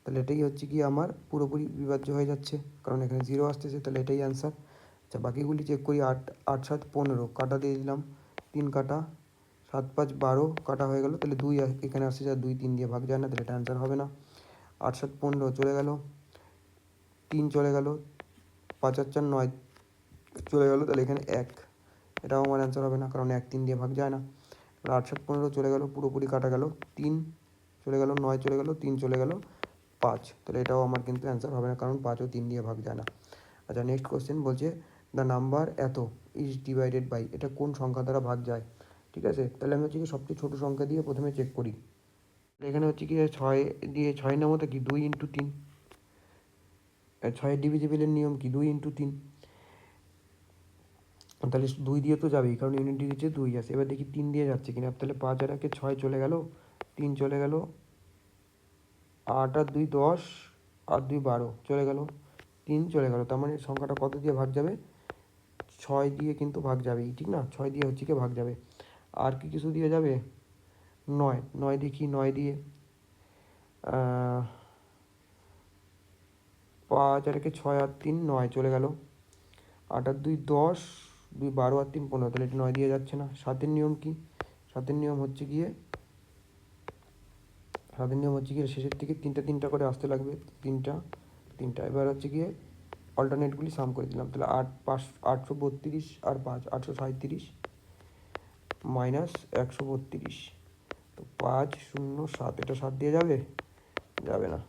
তাহলে এটাই হচ্ছে কি আমার পুরোপুরি বিভাজ্য হয়ে যাচ্ছে, কারণ এখানে 0 আসতেছে, তাহলে এটাই অ্যান্সার। আচ্ছা, বাকিগুলি চেক করি। 8 8 7 15 কাটা দিয়ে দিলাম, 3 কাটা, 7 5 12 কাটা হয়ে গেল, তাহলে 2 এখানে আসছে, যা 2 3 দিয়ে ভাগ যায় না, তাহলে এটা অ্যান্সার হবে না। 8 7 15 চলে গেল, 3 চলে গেল, 5 আর 4 9 চলে গেল, তাহলে এখানে 1, এটাও আমার অ্যান্সার হবে না, কারণ 1 3 দিয়ে ভাগ যায় না। 8 7 15 চলে গেল, পুরোপুরি কাটা গেল, 3 চলে গেল, 9 চলে গেল, 3 চলে গেল, 5, তাহলে এটাও আমার কিন্তু অ্যান্সার হবে না, কারণ 5 ও 3 দিয়ে ভাগ যায় না। আচ্ছা, নেক্সট কোশ্চেন বলছে দ্য নাম্বার এত ইজ ডিভাইডেড বাই, এটা কোন সংখ্যা দ্বারা ভাগ যায়, ঠিক আছে? তাহলে আমি হচ্ছে কি সবচেয়ে ছোটো সংখ্যা দিয়ে প্রথমে চেক করি। এখানে হচ্ছে কি 6 দিয়ে 6 নামতা কি 2 × 3, 6 ডিভিজিবলের নিয়ম কি 2 × 3, তাহলে 2 দিয়ে তো যাবেই, কারণ ইউনিট ডিজিটে 2 আছে। এবার দেখি 3 দিয়ে যাচ্ছে কিনা, তাহলে 5 আর 1 6 চলে গেল, 3 চলে গেল, 8 আর 2 10 আর 2 12 চলে গেল, 3 চলে গেল, তার মানে সংখ্যাটা কত দিয়ে ভাগ যাবে? 6 দিয়ে কিন্তু ভাগ যাবেই, ঠিক না? 6 দিয়ে হচ্ছে কি ভাগ যাবে। আর কি কিছু দিয়ে যাবে? 9 9 দেখি, 9 দিয়ে 5 আর 1 6 আর 3 9 চলে গেল, 8 আর 2 10, 2 12 আর 3 15, তাহলে এটা 9 দিয়ে যাচ্ছে না। 7-এর নিয়ম কি? 7-এর নিয়ম হচ্ছে গিয়ে শেষের থেকে 3টা 3টা করে আসতে লাগবে, 3টা 3টা। এবার হচ্ছে গিয়ে অল্টারনেটগুলি সাম করে দিলাম, তাহলে 8 5 832 আর 5 837 মাইনাস 132, তো 5 0 7, এটা 7 দিয়ে যাবে? যাবে না,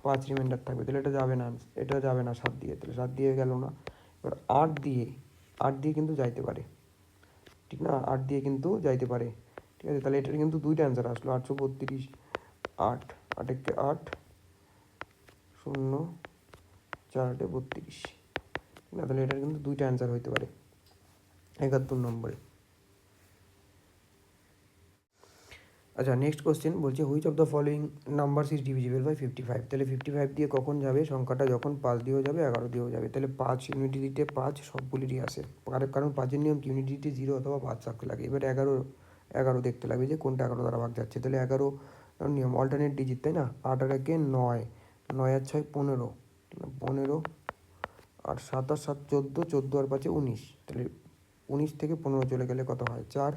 5 রিমাইন্ডার থাকবে, তাহলে এটা যাবে না, 7 দিয়ে, তাহলে 7 দিয়ে গেল না। এবার 8 দিয়ে কিন্তু যাইতে পারে, ঠিক না? 8 দিয়ে কিন্তু যাইতে পারে, ঠিক আছে? তাহলে এটার কিন্তু দুইটা অ্যান্সার আসলো, 832 8 8 1 8 0 4 8 32, ঠিক না? তাহলে এটার কিন্তু দুইটা অ্যান্সার হইতে পারে 71 নম্বরে। আচ্ছা, নেক্সট কোশ্চেন বলছে which of the following numbers is divisible by 55, তাহলে 55 দিয়ে কখন যাবে সংখ্যাটা? যখন 5 দিয়েও যাবে, 11 দিয়েও যাবে। তাহলে 5 ইউনিটিতে 5 সবগুলিরই আসে, কারণ 5-এর নিয়ম কি ইউনিটিতে 0 অথবা 5 থাকতে লাগে। এবার 11 দেখতে লাগবে যে কোনটা 11 দ্বারা ভাগ যাচ্ছে, তাহলে 11 নিয়ম অল্টারনেট ডিজিট, তাই না? 8 আর 1 9, 9 আর 6 15, 15 আর 7 আর 7 14, 14 আর 5 19, তাহলে 19 থেকে 15 চলে গেলে কত হয়? 4,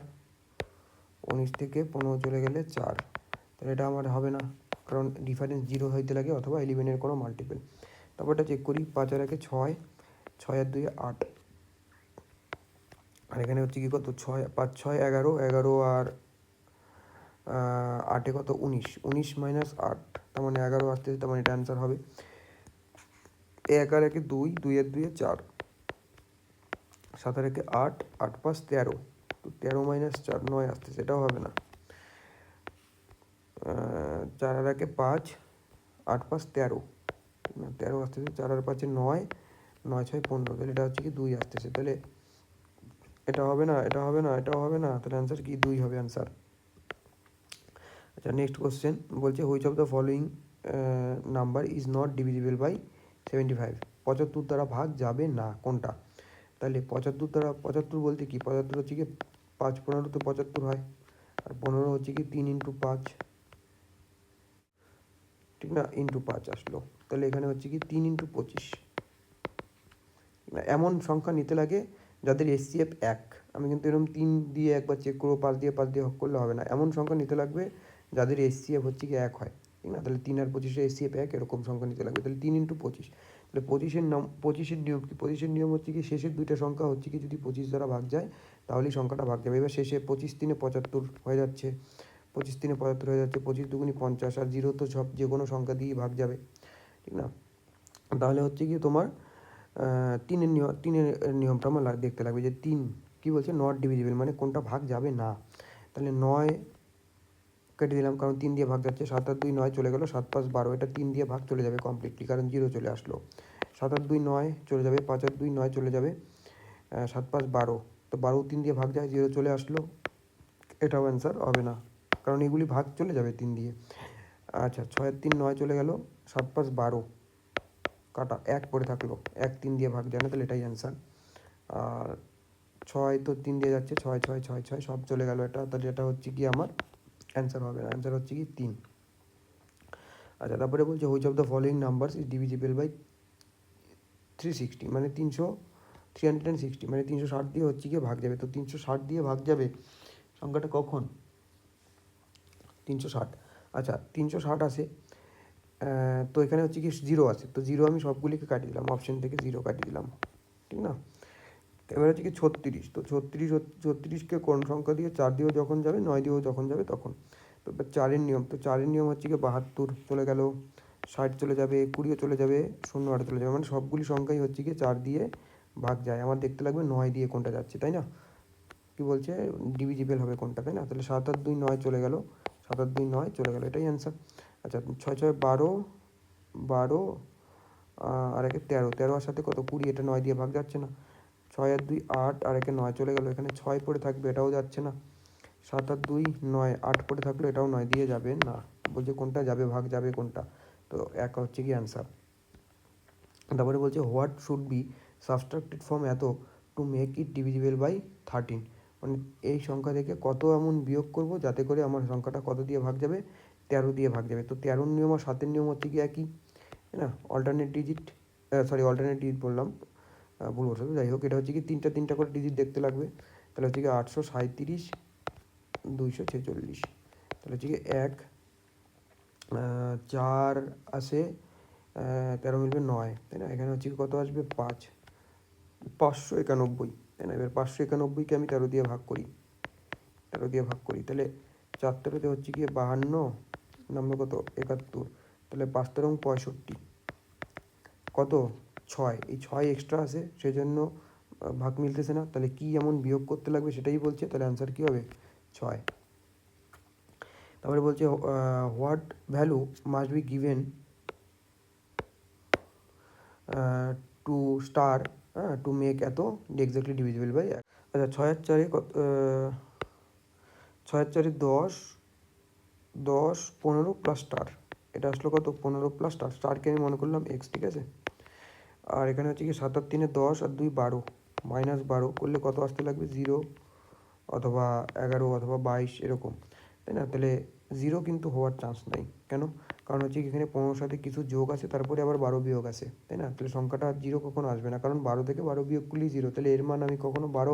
19 থেকে 15 চলে গেলে 4, তাহলে এটা আমার হবে না, কারণ ডিফারেন্স 0 হইতে লাগে অথবা 11-এর কোনো মাল্টিপল। তারপর এটা চেক করি, 5 আর 1 6, 6 আর 2 8, আর এখানে হচ্ছে কি কত 6 5 6 11, 11 আর 8 কত 19, 19 মাইনাস 8, তার মানে 11 আসতেছে, তার মানে এটা অ্যান্সার হবে। 1 আর 1 2, 2 আর 2 4, 7 আর 1 8, 8 5 13, তো 13 মাইনাস 4 9 আসতেছে, এটাও হবে না। 4 আর 1 5, 8 5 13, না 13 আসতেছে, 4 আর 5 9, 9 6 15, তাহলে এটা হচ্ছে কি 2 আসতেছে, তাহলে এটা হবে না, এটা হবে না, এটাও হবে না, তাহলে অ্যান্সার কি 2 হবে অ্যান্সার। আচ্ছা নেক্সট কোশ্চেন বলছে which of the following number is not divisible by 75, 75 দ্বারা ভাগ যাবে না কোনটা। তাহলে 75 দ্বারা, 75 বলতে কি 75 হচ্ছে কি 5 15 তো 75 হয়, আর 15 হচ্ছে কি 3 ইন্টু 5, ঠিক না, ইন্টু 5 আসলো, তাহলে এখানে হচ্ছে কি 3 ইন্টু 25। এমন সংখ্যা নিতে লাগে যাদের এসসিএফ 1, আমি কিন্তু এরকম 3 দিয়ে একবার চেক করবো, 5 দিয়ে হক করলে হবে না, এমন সংখ্যা নিতে লাগবে যাদের এসসিএফ হচ্ছে কি 1 হয়, ঠিক না। তাহলে 3 আর 25 এসসিএফ 1, এরকম সংখ্যা নিতে লাগবে, তাহলে 3 ইন্টু 25। তাহলে 25-এর নিয়ম কি, 25-এর নিয়ম হচ্ছে কি শেষের দুইটা সংখ্যা হচ্ছে কি যদি 25 দ্বারা ভাগ যায় তাহলেই সংখ্যাটা ভাগ যাবে। এবার শেষে 25 3 75 হয়ে যাচ্ছে, 25 3 75 হয়ে যাচ্ছে, 25 2 50, আর 0 তো সব যে কোনো সংখ্যা দিয়েই ভাগ যাবে, ঠিক না। তাহলে হচ্ছে কি তোমার তিনের নিয়মটা আমার দেখতে লাগবে যে 3 কী বলছে নট ডিভিজিবল, মানে কোনটা ভাগ যাবে না। তাহলে 9 কেটে দিলাম কারণ 3 দিয়ে ভাগ যাচ্ছে, 7 আর 2 9 চলে গেলো, 7 5 12, এটা 3 দিয়ে ভাগ চলে যাবে কমপ্লিটলি কারণ 0 চলে আসলো, 7 আর 2 9 চলে যাবে, 5 আর 2 9 চলে যাবে, 7 5 12, তো 12 3 দিয়ে ভাগ যায়, 0 চলে আসলো, এটাও অ্যান্সার হবে না কারণ এগুলি ভাগ চলে যাবে 3 দিয়ে। আচ্ছা 6 আর 3 9 চলে গেল, 7 5 12 কাটা, 1 পড়ে থাকলো, 1 3 দিয়ে ভাগ যায় না, তাহলে এটাই অ্যান্সার। আর 6 তো 3 দিয়ে যাচ্ছে, 6 6 6 6 সব চলে গেল, এটা তাহলে এটা হচ্ছে কি আমার অ্যান্সার হবে না, অ্যান্সার হচ্ছে কি 3। আচ্ছা তারপরে বলছে which of the following numbers is divisible by 360, মানে 360, মানে 360 দিয়ে হচ্ছে গিয়ে ভাগ যাবে, তো 360 দিয়ে ভাগ যাবে সংখ্যাটা কখন 360। আচ্ছা 360 আসে, তো এখানে হচ্ছে কি 0 আছে, তো 0 আমি সবগুলিকে কাটিয়ে দিলাম, অপশন থেকে 0 কাটিয়ে দিলাম, ঠিক না। এবার হচ্ছে কি 36, তো 36কে কোন সংখ্যা দিয়ে 4 দিয়েও যখন যাবে 9 দিয়েও যখন যাবে তখন, তো এবার 4-এর নিয়ম, তো 4-এর নিয়ম হচ্ছে কি 72 চলে গেল, 60 চলে যাবে, 20 চলে যাবে, 0 8 চলে যাবে, মানে সবগুলি সংখ্যাই হচ্ছে কি 4 দিয়ে ভাগ যায়, আমার দেখতে লাগবে 9 দিয়ে কোনটা যাচ্ছে, তাই না, কি বলছে ডিভিজিবল হবে কোনটা, তাই না। তাহলে 7 আর 2 9 চলে গেল, 7 আর 2 9 চলে গেল, এটাই অ্যান্সার। আচ্ছা 6 6 12, 12 আর একে 13, 13 আর সাথে কত 20, এটা 9 দিয়ে ভাগ যাচ্ছে না, 6 আর 2 8, আর একে 9 চলে গেল, এখানে 6 পড়ে থাকবে, এটাও যাচ্ছে না, 7 আর 2 9, 8 পড়ে থাকলো, এটাও 9 দিয়ে যাবে না, বলছে কোনটা যাবে ভাগ যাবে কোনটা, তো এক হচ্ছে কি অ্যান্সার। তারপরে বলছে what should be subtracted from এত to make it divisible by 13, মানে এই সংখ্যা থেকে কত এমন বিয়োগ করব যাতে করে আমার সংখ্যাটা কত দিয়ে ভাগ যাবে 13 দিয়ে ভাগ যাবে, তো 13 নিয়ম আর 7 নিয়ম হচ্ছে কি একই, তাই না, অল্টারনেট ডিজিট বললাম, ভুল বলছো, যাই হোক এটা হচ্ছে কি তিনটা করে ডিজিট দেখতে লাগবে, তাহলে হচ্ছে কি 837 246, তাহলে হচ্ছে কি 1 4 আসে, 13 মিলবে 9, তাই না, এখানে হচ্ছে কি কত আসবে 5, 591, তাই না। এবার 591কে আমি 13 দিয়ে ভাগ করি, 13 দিয়ে ভাগ করি, তাহলে 4 13 হচ্ছে কি 52, নামবে কত 71, তাহলে 5 13 65, কত 6, এই 6 এক্সট্রা আছে সেই জন্য ভাগ মিলতেছে না, তাহলে কি এমন বিয়োগ করতে লাগবে সেটাই বলছে, তাহলে অ্যান্সার কী হবে 6। তারপরে বলছে what value must be given to star to make এত এক্স্যাক্টলি ডিভিজিবল বাই। আচ্ছা 6 আর 4 কত, 6 আর 4 10, 10 15 প্লাস স্টার, এটা আসলো কত 15 প্লাস স্টার, স্টারকে আমি মনে করলাম এক্স, ঠিক আছে। আর এখানে হচ্ছে কি 7 আর 3 10 আর 2 12, মাইনাস 12 করলে কত আসতে লাগবে 0 অথবা 11 অথবা 22 এরকম, তাই না। তাহলে 0 কিন্তু হওয়ার চান্স নাই, কেন, কারণ হচ্ছে কি এখানে 15 সাথে কিছু যোগ আছে, তারপরে আবার 12 বিয়োগ আছে, তাই না, তাহলে সংখ্যাটা 0 কখনো আসবে না, কারণ 12 থেকে 12 বিয়োগ করলেই 0, তাহলে এর মান আমি কখনো 12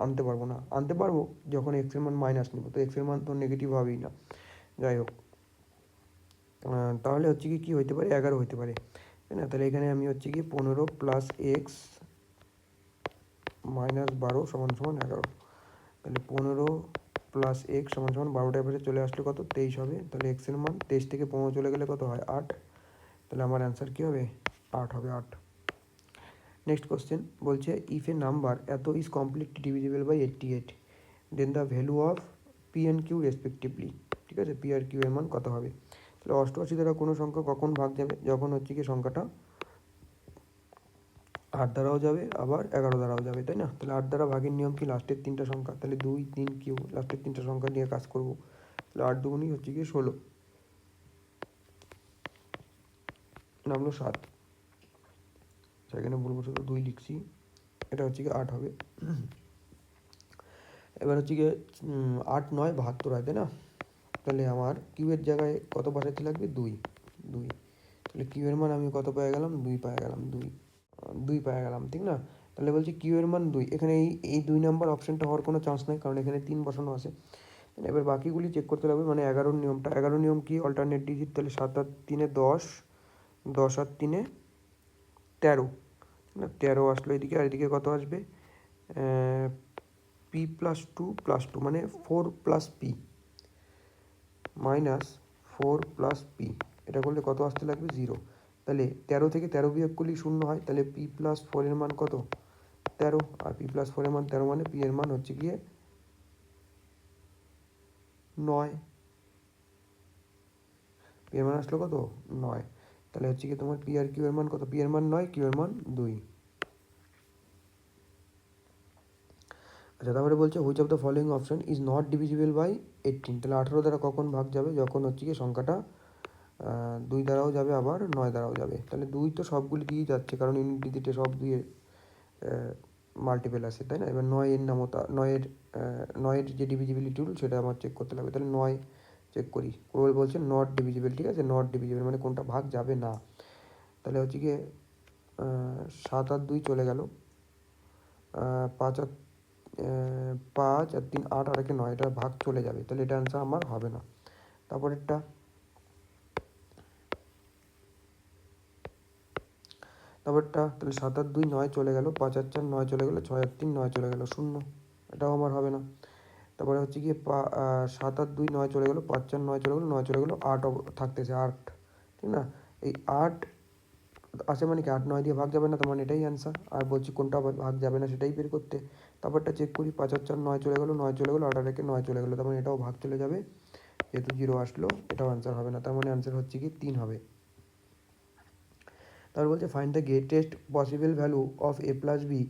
আনতে পারবো না, আনতে পারবো যখন এক্সের মান মাইনাস নেবো, তো এক্সের মান তো নেগেটিভ হবেই না, যাই হোক। তাহলে হচ্ছে কি হইতে পারে 11 হইতে পারে, তাই না? তাহলে এখানে আমি হচ্ছে গিয়ে 15 প্লাস এক্স মাইনাস 12 সমান সমান 11। তাহলে 15 প্লাস এক্স সমান সমান 12টা এবারে চলে আসলে কত 23 হবে। তাহলে এক্সের মান 23 থেকে 15 চলে গেলে কত হয় 8। তাহলে আমার অ্যান্সার কী হবে 8 হবে 8। নেক্সট কোশ্চেন বলছে ইফ এ নাম্বার এত is completely divisible by 88 then the value of p and q respectively. ঠিক আছে, পি আর কিউ এর মান কত হবে? তাহলে 88 দ্বারা কোনো সংখ্যা কখন ভাগ যাবে? যখন হচ্ছে কি সংখ্যাটা 8 দ্বারাও যাবে আবার 11 দ্বারাও যাবে, তাই না? তাহলে 8 দ্বারা ভাগের নিয়ম কি লাস্টের 3টা সংখ্যা, তাহলে 2 3 কিউ লাস্টের 3টা সংখ্যা নিয়ে কাজ করব। তাহলে 8 দুগুণই হচ্ছে গিয়ে 16 নামলো 7। সেখানে ভুলবশত 2 লিখছি, এটা হচ্ছে গিয়ে 8 হবে। এবার হচ্ছে গিয়ে 8 9 72 হয়, তাই না? তাহলে আমার কিউ এর জায়গায় কত বসাতে লাগবে 2 2। তাহলে কিউ এর মান আমি কত পেয়ে গেলাম 2 পেয়ে গেলাম 2 পেয়ে গেলাম, ঠিক না? তাহলে বলছি কিউ এর মান 2। এখানে এই 2 নাম্বার অপশানটা হওয়ার কোনো চান্স নেই, কারণ এখানে 3 বসানো আছে। এবার বাকিগুলি চেক করতে লাগবে, মানে 11 নিয়মটা। 11 নিয়ম কি অল্টারনেট ডিজিট, তাহলে 7 আর 3 10, 10 আর 3 13, না 13 আসলো এদিকে, আর এদিকে কত আসবে পি প্লাস 2 প্লাস 2 মানে 4 plus P minus 4 plus P, এটা করলে কত আসতে লাগবে 0। তাহলে 13 থেকে 13 বিয়োগ করলেই 0 হয়। তাহলে পি প্লাস 4 এর মান কত 13, আর পি প্লাস 4 এর মান 13 মানে পি এর মান হচ্ছে গিয়ে 9। পি এর মান আসলো কত 9। তাহলে হচ্ছে কি তোমার পি আর কিউ এর মান কত? পি এর মান 9, কিউ এর মান 2। আচ্ছা, তারপরে বলছে which of the following option is not divisible by 18। তাহলে 18 দ্বারা কখন ভাগ যাবে? যখন হচ্ছে কি সংখ্যাটা 2 দ্বারাও যাবে আবার 9 দ্বারাও যাবে। তাহলে 2 তো সবগুলি দিয়েই যাচ্ছে, কারণ ইউনিট ডিজিটে সব 2 এর মাল্টিপেল আছে, তাই না? এবার 9 এর নামতা 9 এর যে ডিভিজিবিলিটি রুল সেটা আমার চেক করতে লাগবে। তাহলে 9 চেক করি, বলছে নট ডিভিজিবল, ঠিক আছে? নট ডিভিজিবল মানে কোনটা ভাগ যাবে না। তাহলে হচ্ছে গিয়ে 7 আর 2 চলে গেল, 5 আর 5 আর 3 8 আর 1 9, এটা ভাগ চলে যাবে। তাহলে এটা অ্যান্সার আমার হবে না। তারপরেরটা তাহলে 7 আর 2 9 চলে গেল, 5 আর 4 9 চলে গেল, 6 আর 3 9 চলে গেল 0, এটাও আমার হবে না। তারপরে হচ্ছে গিয়ে 7 আর 2 9 চলে গেল, 5 4 9 চলে গেলো, 9 চলে গেলো, 8 থাকতেছে 8, ঠিক না? এই 8 আছে মানে কি 8 9 দিয়ে ভাগ যাবে না, তার মানে এটাই অ্যান্সার। আর বলছি কোনটা ভাগ যাবে না সেটাই বের করতে। তারপরটা চেক করি, 5 আর 4 9 চলে গেলো, 9 চলে গেলো, 8 আর 1 9 চলে গেলো, তার মানে এটাও ভাগ চলে যাবে। যেহেতু 0 আসলো, এটাও অ্যান্সার হবে না, তার মানে অ্যান্সার হচ্ছে কি 3 হবে। তারপর বলছে find the greatest possible value of a plus b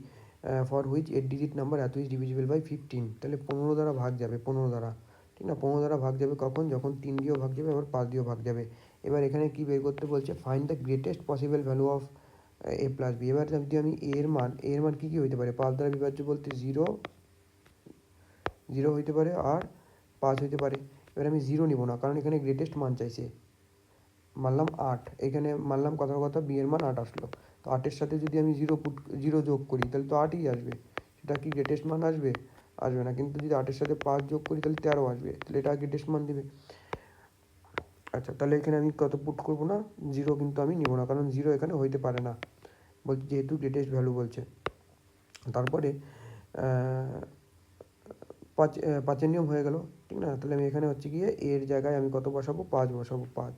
for which 8 digit number এত ইজ ডিভিজিবল বাই 15। তাহলে 15 দ্বারা ভাগ যাবে, 15 দ্বারা, ঠিক না? 15 দ্বারা ভাগ যাবে কখন? যখন 3 দিয়েও ভাগ যাবে আবার 5 দিয়েও ভাগ যাবে। এবার এখানে কি বের করতে বলছে? Find the greatest possible value of a plus b. এবার যদি আমি এর মান কী হইতে পারে? 5 দ্বারা বিভাজ্য বলতে 0 হইতে পারে আর 5 হইতে পারে। এবার আমি 0 নিব না, কারণ এখানে গ্রেটেস্ট মান চাইছে। মানলাম 8, এখানে মানলাম কথার কথা বি এর মান 8 আসলো। তো 8-এর সাথে যদি আমি 0 যোগ করি তাহলে তো 8ই আসবে। সেটা কি গ্রেটেস্ট মান আসবে? আসবে না। কিন্তু যদি 8-এর সাথে 5 যোগ করি তাহলে 13 আসবে, তাহলে এটা গ্রেটেস্ট মান দিবে। আচ্ছা, তাহলে এখানে আমি কত পুট করবো না? 0 কিন্তু আমি নিব না, কারণ 0 এখানে হইতে পারে না, বলছি যেহেতু গ্রেটেস্ট ভ্যালু বলছে। তারপরে 5-এর নিয়ম হয়ে গেল, ঠিক না? তাহলে আমি এখানে হচ্ছে গিয়ে এর জায়গায় আমি কত বসাবো? 5 বসাবো, 5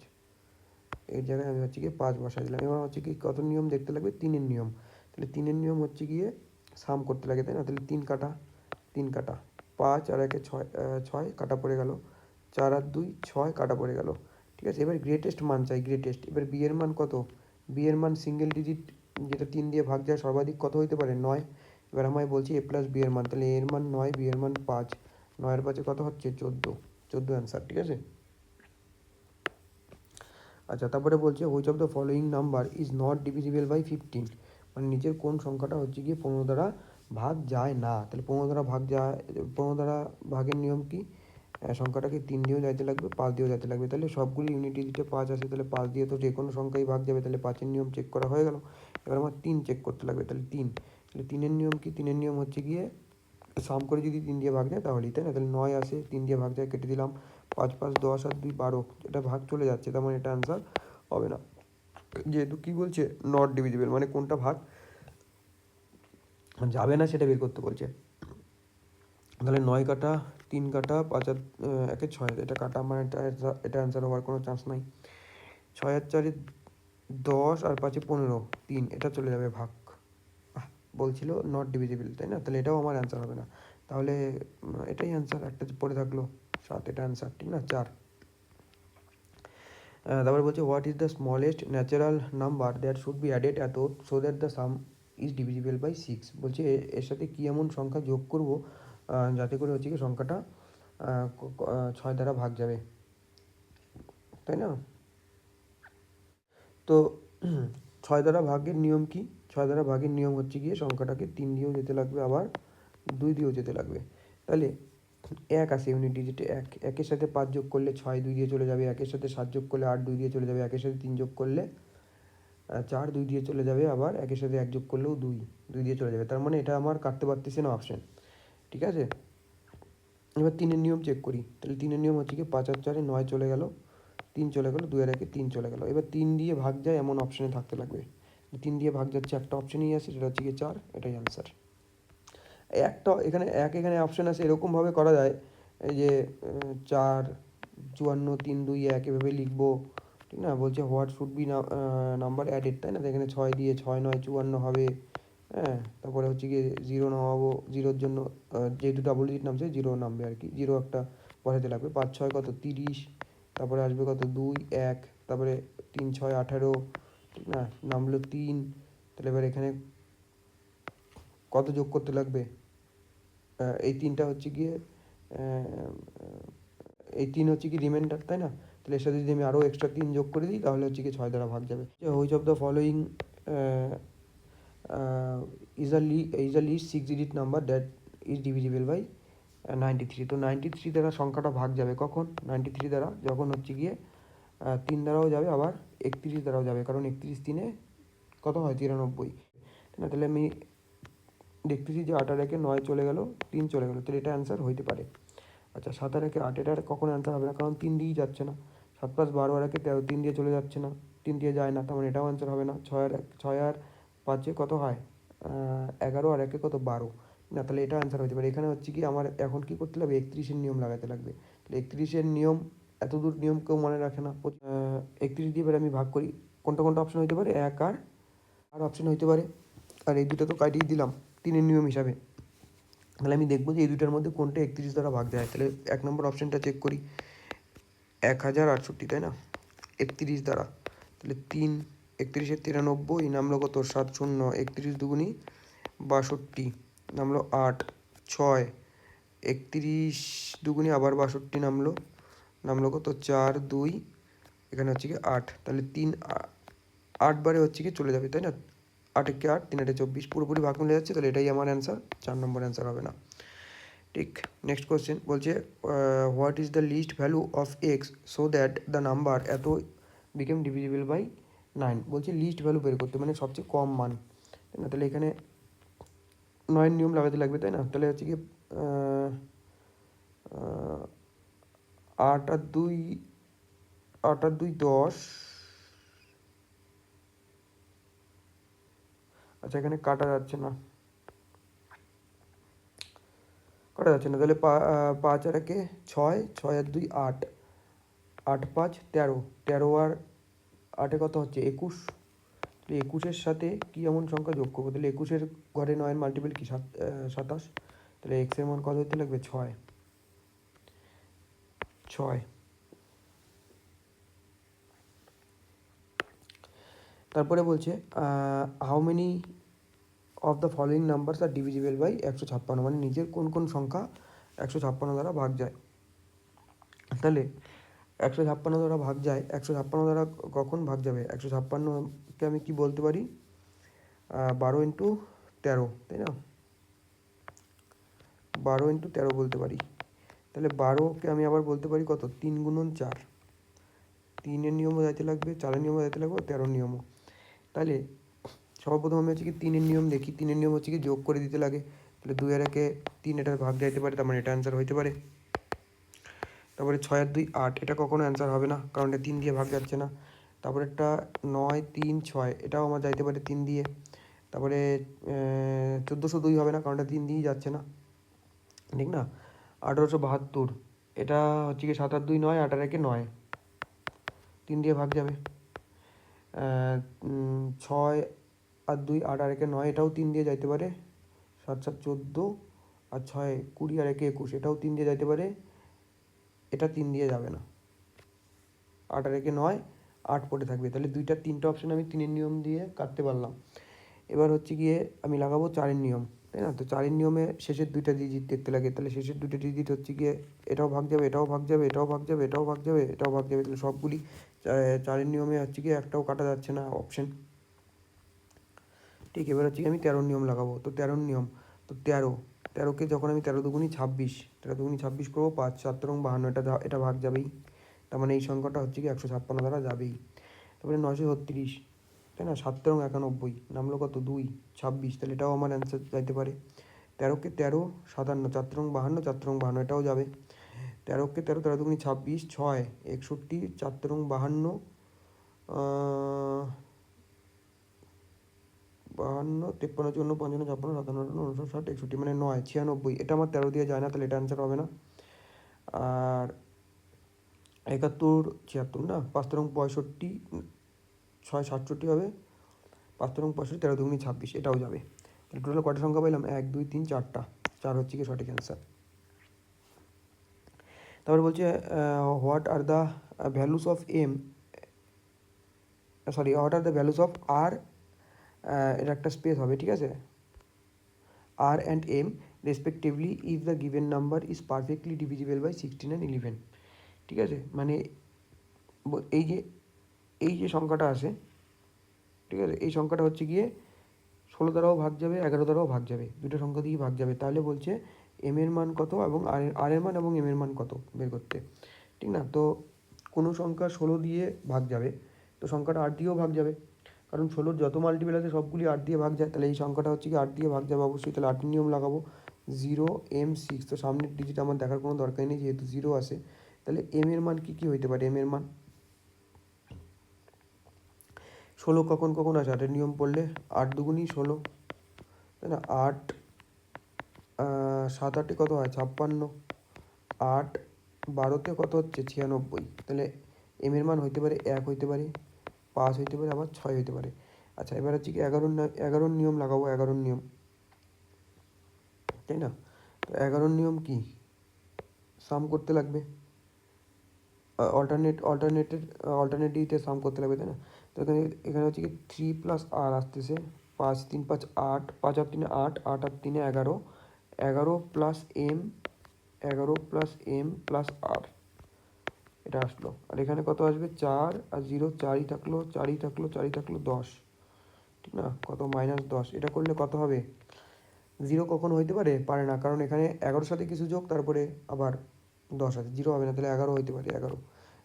এর জায়গায় আমি হচ্ছে গিয়ে 5 বসাই দিলাম। এবার হচ্ছে কি কত নিয়ম দেখতে লাগবে? 3-এর নিয়ম। তাহলে 3-এর নিয়ম হচ্ছে গিয়ে সাম করতে লাগে, তাই না? তাহলে 3 কাটা 3 কাটা, 5 আর 1 6, 6 কাটা পড়ে গেল, 4 আর 2 6 কাটা পড়ে গেল, ঠিক আছে? এবার গ্রেটেস্ট মান চাই, গ্রেটেস্ট। এবার বি এর মান কত? বি এর মান সিঙ্গেল ডিজিট, যেটা 3 দিয়ে ভাগ যায়, সর্বাধিক কত হইতে পারে? 9। এবার আমায় বলছি এ প্লাস বি এর মান, তাহলে এর মান 9, বি এর মান 5, 9 এর 5 কত হচ্ছে? 14 অ্যান্সার, ঠিক আছে? আচ্ছা, তারপরে বলছে which of the following number is not divisible by 15। মানে নিচের কোন সংখ্যাটা হচ্ছে গিয়ে 15 দ্বারা ভাগ যায় না? তাহলে 15 দ্বারা ভাগ যায়, 15 দ্বারা ভাগের নিয়ম কি? সংখ্যাটাকে 3 দিয়েও যাইতে লাগবে, 5 দিয়েও যাইতে লাগবে। তাহলে সবগুলি ইউনিট ডিজিটে 5 আছে, তাহলে 5 দিয়ে তো যে কোনো সংখ্যাই ভাগ যাবে। তাহলে 5-এর নিয়ম চেক করা হয়ে গেল। এবার আমার 3 চেক করতে লাগবে, তাহলে 3। তাহলে 3-এর নিয়ম কি? 3-এর নিয়ম হচ্ছে গিয়ে সাম করে যদি 3 দিয়ে ভাগ যায় তাহলেই, তাই না? তাহলে 9 আসে, 3 দিয়ে ভাগ যায়, কেটে দিলাম, 5 5 10 আর 2 12, এটা ভাগ চলে যাচ্ছে, তার মানে এটা অ্যান্সার হবে না। যেহেতু কী বলছে নট ডিভিজিবল, মানে কোনটা ভাগ যাবে না সেটা বের করতে বলছে। তাহলে 9 কাটা 3 কাটা 5 আর 1 6, এটা কাটা, মানে এটা অ্যান্সার হওয়ার কোনো চান্স নাই। 6 আর 4 10 আর 5 15, 3, এটা চলে যাবে ভাগ। বলছিল নট ডিভিজিবল, তাই না? তাহলে এটাও আমার অ্যান্সার হবে না। তাহলে এটাই অ্যান্সার, একটা পড়ে থাকলো 7, এটা অ্যান্সার, ঠিক না? 4। তারপরে বলছে what is the smallest natural number that should be added এত so that the sum is divisible by 6। বলছে এর সাথে কী এমন সংখ্যা যোগ করব যাতে করে হচ্ছে কি সংখ্যাটা 6 দ্বারা ভাগ যাবে, তাই না? তো 6 দ্বারা ভাগের নিয়ম কি? 6 দ্বারা ভাগের নিয়ম হচ্ছে গিয়ে সংখ্যাটাকে 3 দিয়েও যেতে লাগবে, আবার 2 দিয়েও যেতে লাগবে। তাহলে 1 আসে ইউনিট ডিজিটে 1, 1-এর সাথে 5 যোগ করলে 6 2 দিয়ে চলে যাবে, 1-এর সাথে 7 যোগ করলে 8 2 দিয়ে চলে যাবে, 1-এর সাথে 3 যোগ করলে 4 2 দিয়ে চলে যাবে, আবার 1-এর সাথে 1 যোগ করলেও 2 দিয়ে চলে যাবে। তার মানে এটা আমার কাটতে পারতেছে না অপশান, ঠিক আছে? এবার 3-এর নিয়ম চেক করি। তাহলে 3-এর নিয়ম হচ্ছে কি 5 আর 4-এ 9 চলে গেল, 3 চলে গেল, 2 আর 1-এ 3 চলে গেল। এবার 3 দিয়ে ভাগ যায় এমন অপশানে থাকতে লাগবে। 3 দিয়ে ভাগ যাচ্ছে একটা অপশানেই আছে, সেটা হচ্ছে কি 4, এটাই অ্যান্সার। একটা এখানে অপশান আছে, এরকমভাবে করা যায়, এই যে 4 54 3 2 1 এভাবে লিখবো, ঠিক না? বলছে what should B number added, তাই না? তো এখানে 6 দিয়ে 6 9 54 হবে, হ্যাঁ। তারপরে হচ্ছে গিয়ে 0 নামাবো, 0-র জন্য যেহেতু ডাবল ডিজিট নামছে 0 নামবে আর কি, 0 একটা বসাতে লাগবে। 5 6 কত 30, তারপরে আসবে কত 2 1, তারপরে 3 6 18, ঠিক না? নামলো 3। তাহলে এবার এখানে কত যোগ করতে লাগবে? এই 3টা হচ্ছে গিয়ে এই 3 হচ্ছে কি রিমাইন্ডার, তাই না? তাহলে এর সাথে যদি আমি আরও এক্সট্রা 3 যোগ করে দিই তাহলে হচ্ছে কি 6 দ্বারা ভাগ যাবে। Which of the following is a least 6 digit number that is divisible by 93। তো 93 দ্বারা সংখ্যাটা ভাগ যাবে কখন? 93 দ্বারা যখন হচ্ছে গিয়ে 3 দ্বারাও যাবে, আবার 31 দ্বারাও যাবে, কারণ 31 3-এ কত হয় 93, তাই না? তাহলে আমি দেখতেছি যে 8 আর 1-এ 9 চলে গেল, 3 চলে গেল, তাহলে এটা অ্যান্সার হইতে পারে। আচ্ছা 7 আর 1-এ 8, এটার কখনো অ্যান্সার হবে না, কারণ 3 দিয়েই যাচ্ছে না। 7 5 12 আর 1-এ 13, 3 দিয়ে চলে যাচ্ছে না, 3 দিয়ে যায় না, তার মানে এটাও অ্যান্সার হবে না। 6 আর 5-এ কত হয় 11, আর 1-এ কত 12, না? তাহলে এটা অ্যান্সার হতে পারে। এখানে হচ্ছে কি আমার এখন কি করতে লাগবে? 31-এর নিয়ম লাগাতে লাগবে। তাহলে 31-এর নিয়ম, এত দূর নিয়ম কেউ মনে রাখে না। 31 দিয়ে এবার আমি ভাগ করি, কোনটা কোনটা অপশন হতে পারে? 1 আর অপশন হতে পারে, আর এই দুটো তো কাটিয়ে দিলাম 3-এর নিয়ম হিসাবে। তাহলে আমি দেখবো যে এই দুটার মধ্যে কোনটা 31 দ্বারা ভাগ যায়। তাহলে 1 নম্বর অপশানটা চেক করি, 1068, তাই না? 31 দ্বারা, তাহলে 3 31-এ 93, নামলো কত 7 0, 31 দুগুণি 62, নামলো 8 6, 31 দুগুণি আবার 62, নামলো কত 4 2, এখানে হচ্ছে কি 8, তাহলে 3 8 বারে হচ্ছে কি চলে যাবে, তাই না? 8 একে 8, 3 8 24, পুরোপুরি ভাগ মিলে যাচ্ছে, তাহলে এটাই আমার অ্যান্সার, 4 নম্বর অ্যান্সার হবে না, ঠিক। নেক্সট কোয়েশ্চেন বলছে what is the least value of x so that the number এত বিকেম ডিভিজিবল বাই 9। বলছে লিস্ট ভ্যালু বের করতে, মানে সবচেয়ে কম মান, তাই না? তাহলে এখানে 9 নিয়ম লাগাতে লাগবে, তাই না? তাহলে হচ্ছে কি 8 আর 2 10। আচ্ছা এখানে কাটা যাচ্ছে না, তাহলে 5 আর 1-এ 6, 6 আর 2 8, 8 5 13, 13 আর 8-এ কত হচ্ছে 21। তাহলে 21-এর সাথে কী এমন সংখ্যা যোগ করবো? তাহলে 21-এর ঘরে 9-এর মাল্টিপল কি 27, তাহলে এক্সের মান কত হতে লাগবে 6। তারপরে বলছে how many of the following numbers are divisible by 156, মানে নিজের কোন কোন সংখ্যা 156 দ্বারা ভাগ যায়। তাহলে 156 দ্বারা ভাগ যায়, 156 দ্বারা কখন ভাগ যাবে? 156-কে আমি কি বলতে পারি? 12 ইন্টু 13, তাই না? 12 ইন্টু 13 বলতে পারি। তাহলে 12-কে আমি আবার বলতে পারি কত? 3 গুণন 4, 3-এর নিয়মও যাইতে লাগবে, 4-এর নিয়মও যাইতে লাগবে, 13-এর নিয়মও। তাহলে সর্বপ্রথম আমি হচ্ছে কি 3-এর নিয়ম দেখি। 3-এর নিয়ম হচ্ছে কি যোগ করে দিতে লাগে, তাহলে 2 আর 1-এ 3, এটার ভাগ যাইতে পারে, তার মানে এটা অ্যান্সার হইতে পারে। তারপরে 6 আর 2 8, এটা কখনো অ্যান্সার হবে না, কারণ এটা 3 দিয়ে ভাগ যাচ্ছে না। তারপরেরটা 9, 3, 6, এটাও আমার যাইতে পারে 3 দিয়ে। তারপরে 1402 হবে না, কারণ এটা 3 দিয়েই যাচ্ছে না, ঠিক না। 1872, এটা হচ্ছে কি 7 আর 2 9, 8 আর 1 9, 3 দিয়ে ভাগ যাবে। 6 আর 2 8 আর 1 9, এটাও 3 দিয়ে যাইতে পারে। 7 7 14 আর 6 20 আর 1 21, এটাও 3 দিয়ে যাইতে পারে। এটা 3 দিয়ে যাবে না, 8 আর 1 9, 8 পড়ে থাকবে। তাহলে 3টে অপশন আমি 3-এর নিয়ম দিয়ে কাটতে পারলাম। এবার হচ্ছে গিয়ে আমি লাগাবো 4-এর নিয়ম, তাই না। তো 4-এর নিয়মে শেষের 2টা ডিজিট দেখতে লাগে, তাহলে শেষের 2টা ডিজিট হচ্ছে গিয়ে এটাও ভাগ যাবে, এটাও ভাগ যাবে, এটাও ভাগ যাবে, এটাও ভাগ যাবে, এটাও ভাগ যাবে। তাহলে সবগুলি 4-এর নিয়মে হচ্ছে গিয়ে একটাও কাটা যাচ্ছে না অপশন, ঠিক। এবার হচ্ছে আমি 13-র নিয়ম লাগাবো। তো 13-র নিয়ম, তো 13কে যখন আমি 13 দুগুণি 26, 13 দুগুণি 26 করবো, 5 7 রং 52, এটা ভাগ যাবেই। তার মানে এই সংখ্যাটা হচ্ছে কি 156 দ্বারা যাবেই। তারপরে 936, তাই না, 7 রং 91, নামলো কত 2, 26, তাহলে এটাও আমার অ্যান্সার যাইতে পারে। 13কে 13 57, 4 রং 52, 4 রং 52, এটাও যাবে। 13কে 13, 13 দুগুণি 26, 6 61, 4 রং 52, 52, 53, 54, 55, 56, 57, 58, 59, 60, 61, মানে 9 96, এটা আমার 13 দিয়ে যায় না, তাহলে এটা অ্যান্সার হবে না। আর 71 76 না, 5 রং 65, 6 67 হবে, 5 রং 65, 13 দুগুণি 26, এটাও যাবে। তাহলে টোটাল কয়টা সংখ্যা পাইলাম, 1 2 3 4টা, 4 হচ্ছে কি সঠিক অ্যান্সার। তারপরে বলছে what are the values of m, sorry, what are the values of r, এটা একটা স্পেস হবে, ঠিক আছে, r and m respectively if the given number is perfectly divisible by 16 and 11, ঠিক আছে। মানে এই যে সংখ্যাটা আছে, ঠিক আছে, এই সংখ্যাটা হচ্ছে গিয়ে 16 দ্বারাও ভাগ যাবে, 11 দ্বারাও ভাগ যাবে, দুটো সংখ্যা দিয়েই ভাগ যাবে। তাহলে বলছে এম এর মান কত এবং আর এর মান এবং এম এর মান কত বের করতে, ঠিক না। তো কোনো সংখ্যা 16 দিয়ে ভাগ যাবে, তো সংখ্যাটা 8 দিয়েও ভাগ যাবে, কারণ 16-র যত মাল্টিপল আছে সবগুলি 8 দিয়ে ভাগ যায়। তাহলে এই সংখ্যাটা হচ্ছে কি 8 দিয়ে ভাগ যাবে অবশ্যই। তাহলে 8-এর নিয়ম লাগাবো, 0 m 6, তো সামনের ডিজিট আমার দেখার কোনো দরকার নেই যেহেতু 0 আসে। তাহলে এম এর মান কী হইতে পারে, এম এর মান 16 কখন কখন আসে, 8-এর নিয়ম পড়লে 8 দুগুণই 16, তাই না। 8 7 8-এ কত হয় 56, 8 12-তে কত হচ্ছে 96, তাহলে এম এর মান হইতে পারে 1 হইতে পারে, 5 হইতে পারে, আবার 6 হইতে পারে। আচ্ছা, এবার হচ্ছে কি 11-র নিয়ম লাগাবো, 11-র নিয়ম, তাই না। তো 11-র নিয়ম কি, সাম করতে লাগবে, অল্টারনেটিভতে সাম করতে লাগবে, তাই না। তো এখানে হচ্ছে কি 3 প্লাস আর আসতেছে, 5 3 5 8, 5 আর 3 8, 8 আর 3 11, 11 plus m, 11 plus m plus r, এটা আসলো। আর এখানে কত আসবে, 4 আর 0, 4ই থাকলো, 4ই থাকলো, 4ই থাকলো 10, ঠিক না, কত -10। এটা করলে কত হবে, 0 কখন হইতে পারে, পারে না, কারণ এখানে 11-র সাথে কিছু যোগ, তারপরে আবার 10 আছে, 0 হবে না, তাহলে 11 হইতে পারে, 11।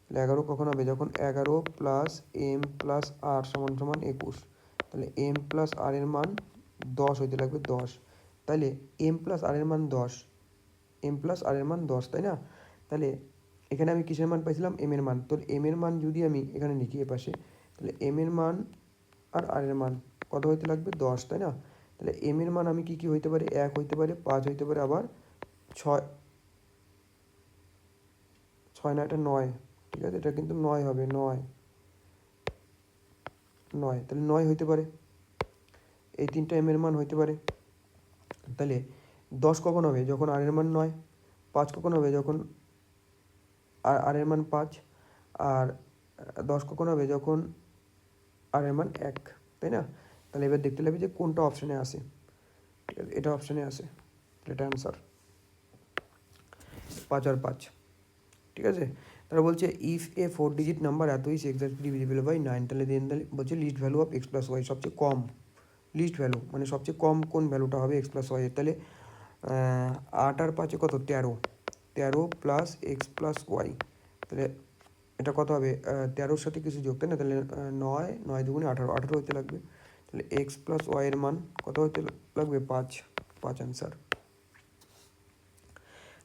তাহলে 11 কখন হবে, যখন 11 প্লাস এম প্লাস আর সমান সমান 21, তাহলে এম প্লাস আর এর মান 10 হইতে লাগবে, 10। তাহলে এম প্লাস আর এর মান 10, এম প্লাস আর এর মান 10, তাই না। তাহলে এখানে আমি কিসের মান পাইছিলাম, এম এর মান। তো এম এর মান যদি আমি এখানে লিখি এপাশে, তাহলে এম এর মান আর আর এর মান কত হইতে লাগবে, 10, তাই না। তাহলে এম এর মান আমি কী হইতে পারে, 1 হইতে পারে, 5 হইতে পারে, আবার 6, 6 না, এটা 9, ঠিক আছে, এটা কিন্তু 9 হবে, 9, তাহলে 9 হইতে পারে, এই 3টা এম এর মান হইতে পারে। তাহলে 10 কখন হবে, যখন আর এর মান 9, 5 কখন হবে, যখন আর এর মান 5, আর 10 কখন হবে, যখন আর এর মান 1, তাই না। তাহলে এবার দেখতে লাগবে যে কোনটা অপশানে আসে, ঠিক আছে, এটা অপশানে আসে, এটা অ্যান্সার 5 আর 5, ঠিক আছে। তারা বলছে ইফ এ 4 ডিজিট নাম্বার এত ইজ এক্স্যাক্টলি ডিভিজিবল বাই 9, তাহলে বলছে least value of x plus y, সবচেয়ে কম লিস্ট ভ্যালু, মানে সবচেয়ে কম কোন ভ্যালুটা হবে x প্লাস ওয়াই এর। তাহলে 8 আর 5-এ কত, 13, 13 প্লাস এক্স প্লাস ওয়াই, তাহলে এটা কত হবে, 13-র সাথে কিছু যোগ, তাই না, তাহলে 9, 9 দুগুণে 18, 18 হইতে লাগবে। তাহলে এক্স প্লাস ওয়াই এর মান কত হইতে লাগবে, 5, 5 অ্যান্সার।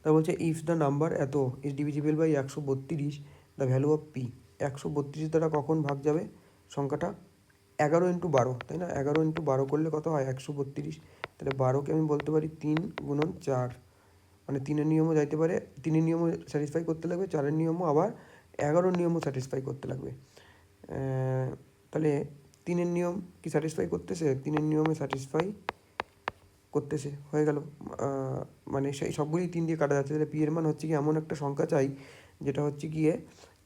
তা বলছে ইফ দ্য নাম্বার এত is divisible by 132, the value of p, 132 দ্বারা কখন ভাগ যাবে সংখ্যাটা? 11 ইন্টু 12, তাই না? 11 ইন্টু 12 করলে কত হয়? 132। তাহলে 12কে আমি বলতে পারি 3 গুণন 4, মানে 3-এর নিয়মও যাইতে পারে, 3-এর নিয়মও স্যাটিসফাই করতে লাগবে, 4-এর নিয়মও, আবার 11-র নিয়মও স্যাটিসফাই করতে লাগবে। তাহলে 3-এর নিয়ম কি স্যাটিসফাই করতেছে? 3-এর নিয়মে স্যাটিসফাই করতেছে, হয়ে গেল। মানে সেই সবগুলি 3 দিয়ে কাটা যাচ্ছে। তাহলে পি এর মান হচ্ছে কি এমন একটা সংখ্যা চাই যেটা হচ্ছে গিয়ে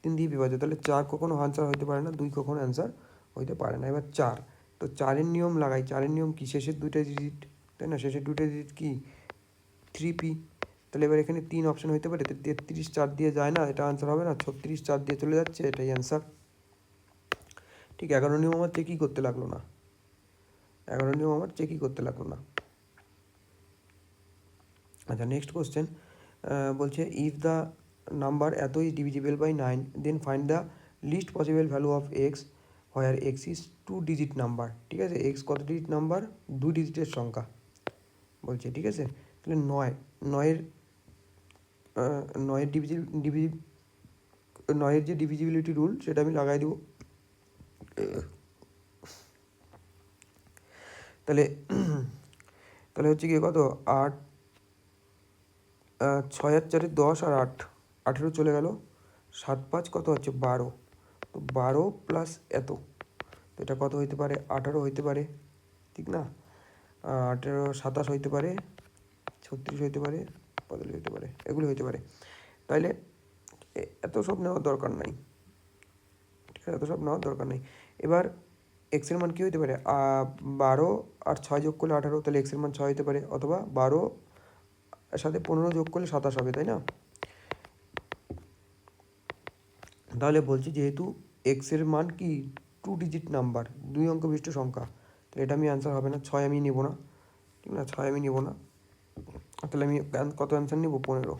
3 দিয়ে বিভাজ্য। তাহলে 4 কখনো আনসার হইতে পারে না, 2 কখনো অ্যান্সার হইতে পারে না। এবার 4, তো 4-এর নিয়ম লাগাই। 4-এর নিয়ম কি? শেষের 2টা ডিজিট, তাই না? শেষের 2টা ডিজিট কি? 3p। তাহলে এবার এখানে 3 অপশন হইতে পারে। 33 4 দিয়ে যায় না, এটা আনসার হবে না। 36 4 দিয়ে চলে যাচ্ছে, এটাই অ্যান্সার। ঠিক 11 নিয়ম আমার চেকই করতে লাগলো না, 11 নিয়ম আমার চেকই করতে লাগলো না। আচ্ছা, নেক্সট কোশ্চেন বলছে ইফ দ্য নাম্বার এত is divisible by 9 then find the least possible value of x where x is 2 digit number. ঠিক আছে, এক্স কত ডিজিট নাম্বার? 2 ডিজিটের সংখ্যা বলছে। ঠিক আছে, তাহলে 9-এর যে ডিভিজিবিলিটি রুল সেটা আমি লাগাই দেবো। তাহলে তাহলে হচ্ছে কি কত? 8, 6 আর 4 10 আর 8 18 চলে গেল। 7 5 কত হচ্ছে? 12। তো 12 প্লাস এত, তো এটা কত হইতে পারে? 18 হইতে পারে, ঠিক না? 18 27 হইতে পারে, 36 হইতে পারে, 45 হইতে পারে, এগুলো হইতে পারে। তাইলে এত সব নেওয়ার দরকার নাই, ঠিক আছে? এত সব নেওয়ার দরকার নেই। এবার এক্সের মান কী হইতে পারে? 12 আর 6 যোগ করলে 18, তাহলে এক্সের মান 6 হইতে পারে, অথবা 12 সাথে 15 যোগ করলে 27 হবে, তাই না? তাহলে বলছি যেহেতু এক্সের মান কি 2 ডিজিট নাম্বার, 2 অঙ্ক বিশিষ্ট সংখ্যা, তাহলে এটা আমি অ্যান্সার হবে না। 6 আমি নেব না, ঠিক না? 6 আমি নেব না, তাহলে আমি কত অ্যান্সার নেব? 15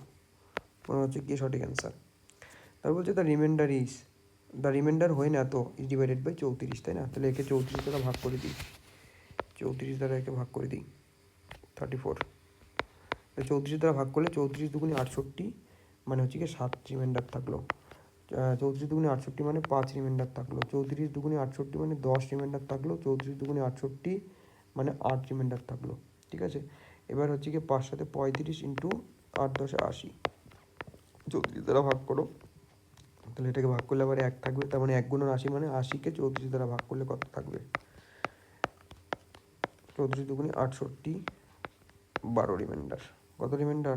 হচ্ছে কি সঠিক অ্যান্সার। তারপর বলছে দ্য রিমাইন্ডার হোয়েন এত ইজ ডিভাইডেড বাই 34, তাই না? তাহলে একে 34 দ্বারা ভাগ করে দিই, 34 দ্বারা একে ভাগ করে দিই, 34। 34 দ্বারা ভাগ করলে 34 দুগুণে 68, মানে হচ্ছে কি 7 রিমাইন্ডার থাকলো। 34 দুগুণে 68 মানে 5 রিমাইন্ডার থাকলো। 34 দুগুণে 68 মানে 10 রিমাইন্ডার থাকলো। 34 দুগুণে 68 মানে 8 রিমাইন্ডার থাকলো, ঠিক আছে? এবার হচ্ছে কি 5 সাথে 35 ইন্টু 8 10 80, 34 দ্বারা ভাগ করো, তাহলে এটাকে ভাগ করলে আবার 1 থাকবে, তার মানে 1 গুণন 80, মানে 80কে 34 দ্বারা ভাগ করলে কত থাকবে? 34 দুগুণে 68, 12 রিমাইন্ডার। কত রিমাইন্ডার?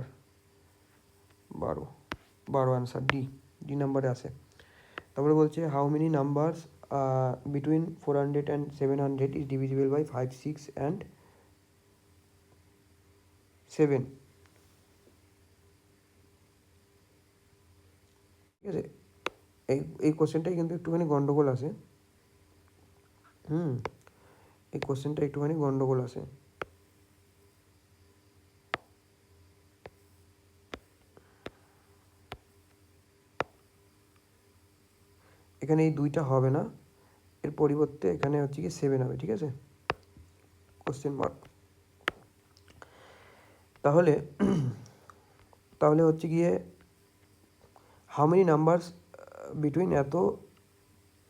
12 অ্যান্সার ডি নাম্বারে আছে। তারপরে বলছে how many numbers between 400 and 700 is divisible by 5 6 and 7। ঠিক আছে, এই কোশ্চেনটাই কিন্তু একটুখানি গন্ডগোল আছে। এই কোশ্চেনটা একটুখানি গন্ডগোল আছে। এখানে এই 2টা হবে না, এর পরিবর্তে এখানে হচ্ছে কি 7 হবে, ঠিক আছে? Question mark. তাহলে হচ্ছে গিয়ে হাউ মেনি নাম্বারস বিটুইন এত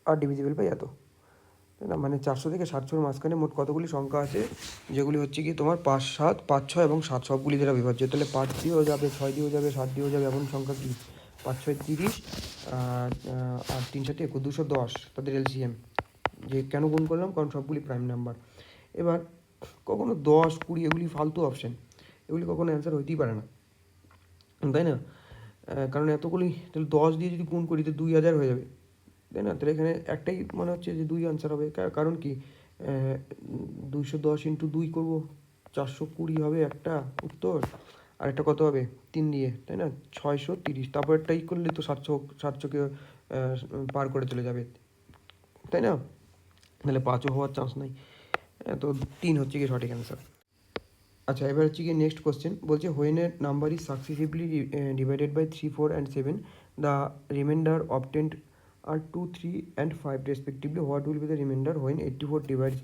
আর ডিভিজিবল বাই এত, তাই না? মানে 400 থেকে 700-এর মাঝখানে মোট কতগুলি সংখ্যা আছে যেগুলি হচ্ছে কি তোমার 5 7 5 6 এবং 7 সবগুলি দ্বারা বিভাজ্য। তাহলে 5 দিয়েও যাবে, 6 দিয়েও যাবে, 7 দিয়েও যাবে, এমন সংখ্যা কি? 5 6 30 আর 3 7 21 210, তাদের এলসিএম। যে কেন গুণ করলাম? কারণ সবগুলি প্রাইম নাম্বার। এবার কখনো 10 20 এগুলি ফালতু অপশান, এগুলি কখনো অ্যান্সার হইতেই পারে না, তাই না? কারণ এতগুলি, তাহলে 10 দিয়ে যদি গুণ করি তো 2000 হয়ে যাবে, তাই না? তাহলে এখানে একটাই মনে হচ্ছে যে 2 আনসার হবে। কারণ কি 210 ইন্টু 2 করবো, 420 হবে একটা উত্তর, আর একটা কত হবে 3 দিয়ে, তাই না? 630। তারপর একটা করলে তো 700কে পার করে চলে যাবে, তাই না? তাহলে 5ও হওয়ার চান্স নাই, তো 3 হচ্ছে কি সঠিক অ্যান্সার। আচ্ছা, এবার হচ্ছে কি নেক্সট কোশ্চেন বলছে when a number is successively divided by 3 4 and 7 the remainder obtained are 2 3 and 5 respectively what will be the remainder when 84 divides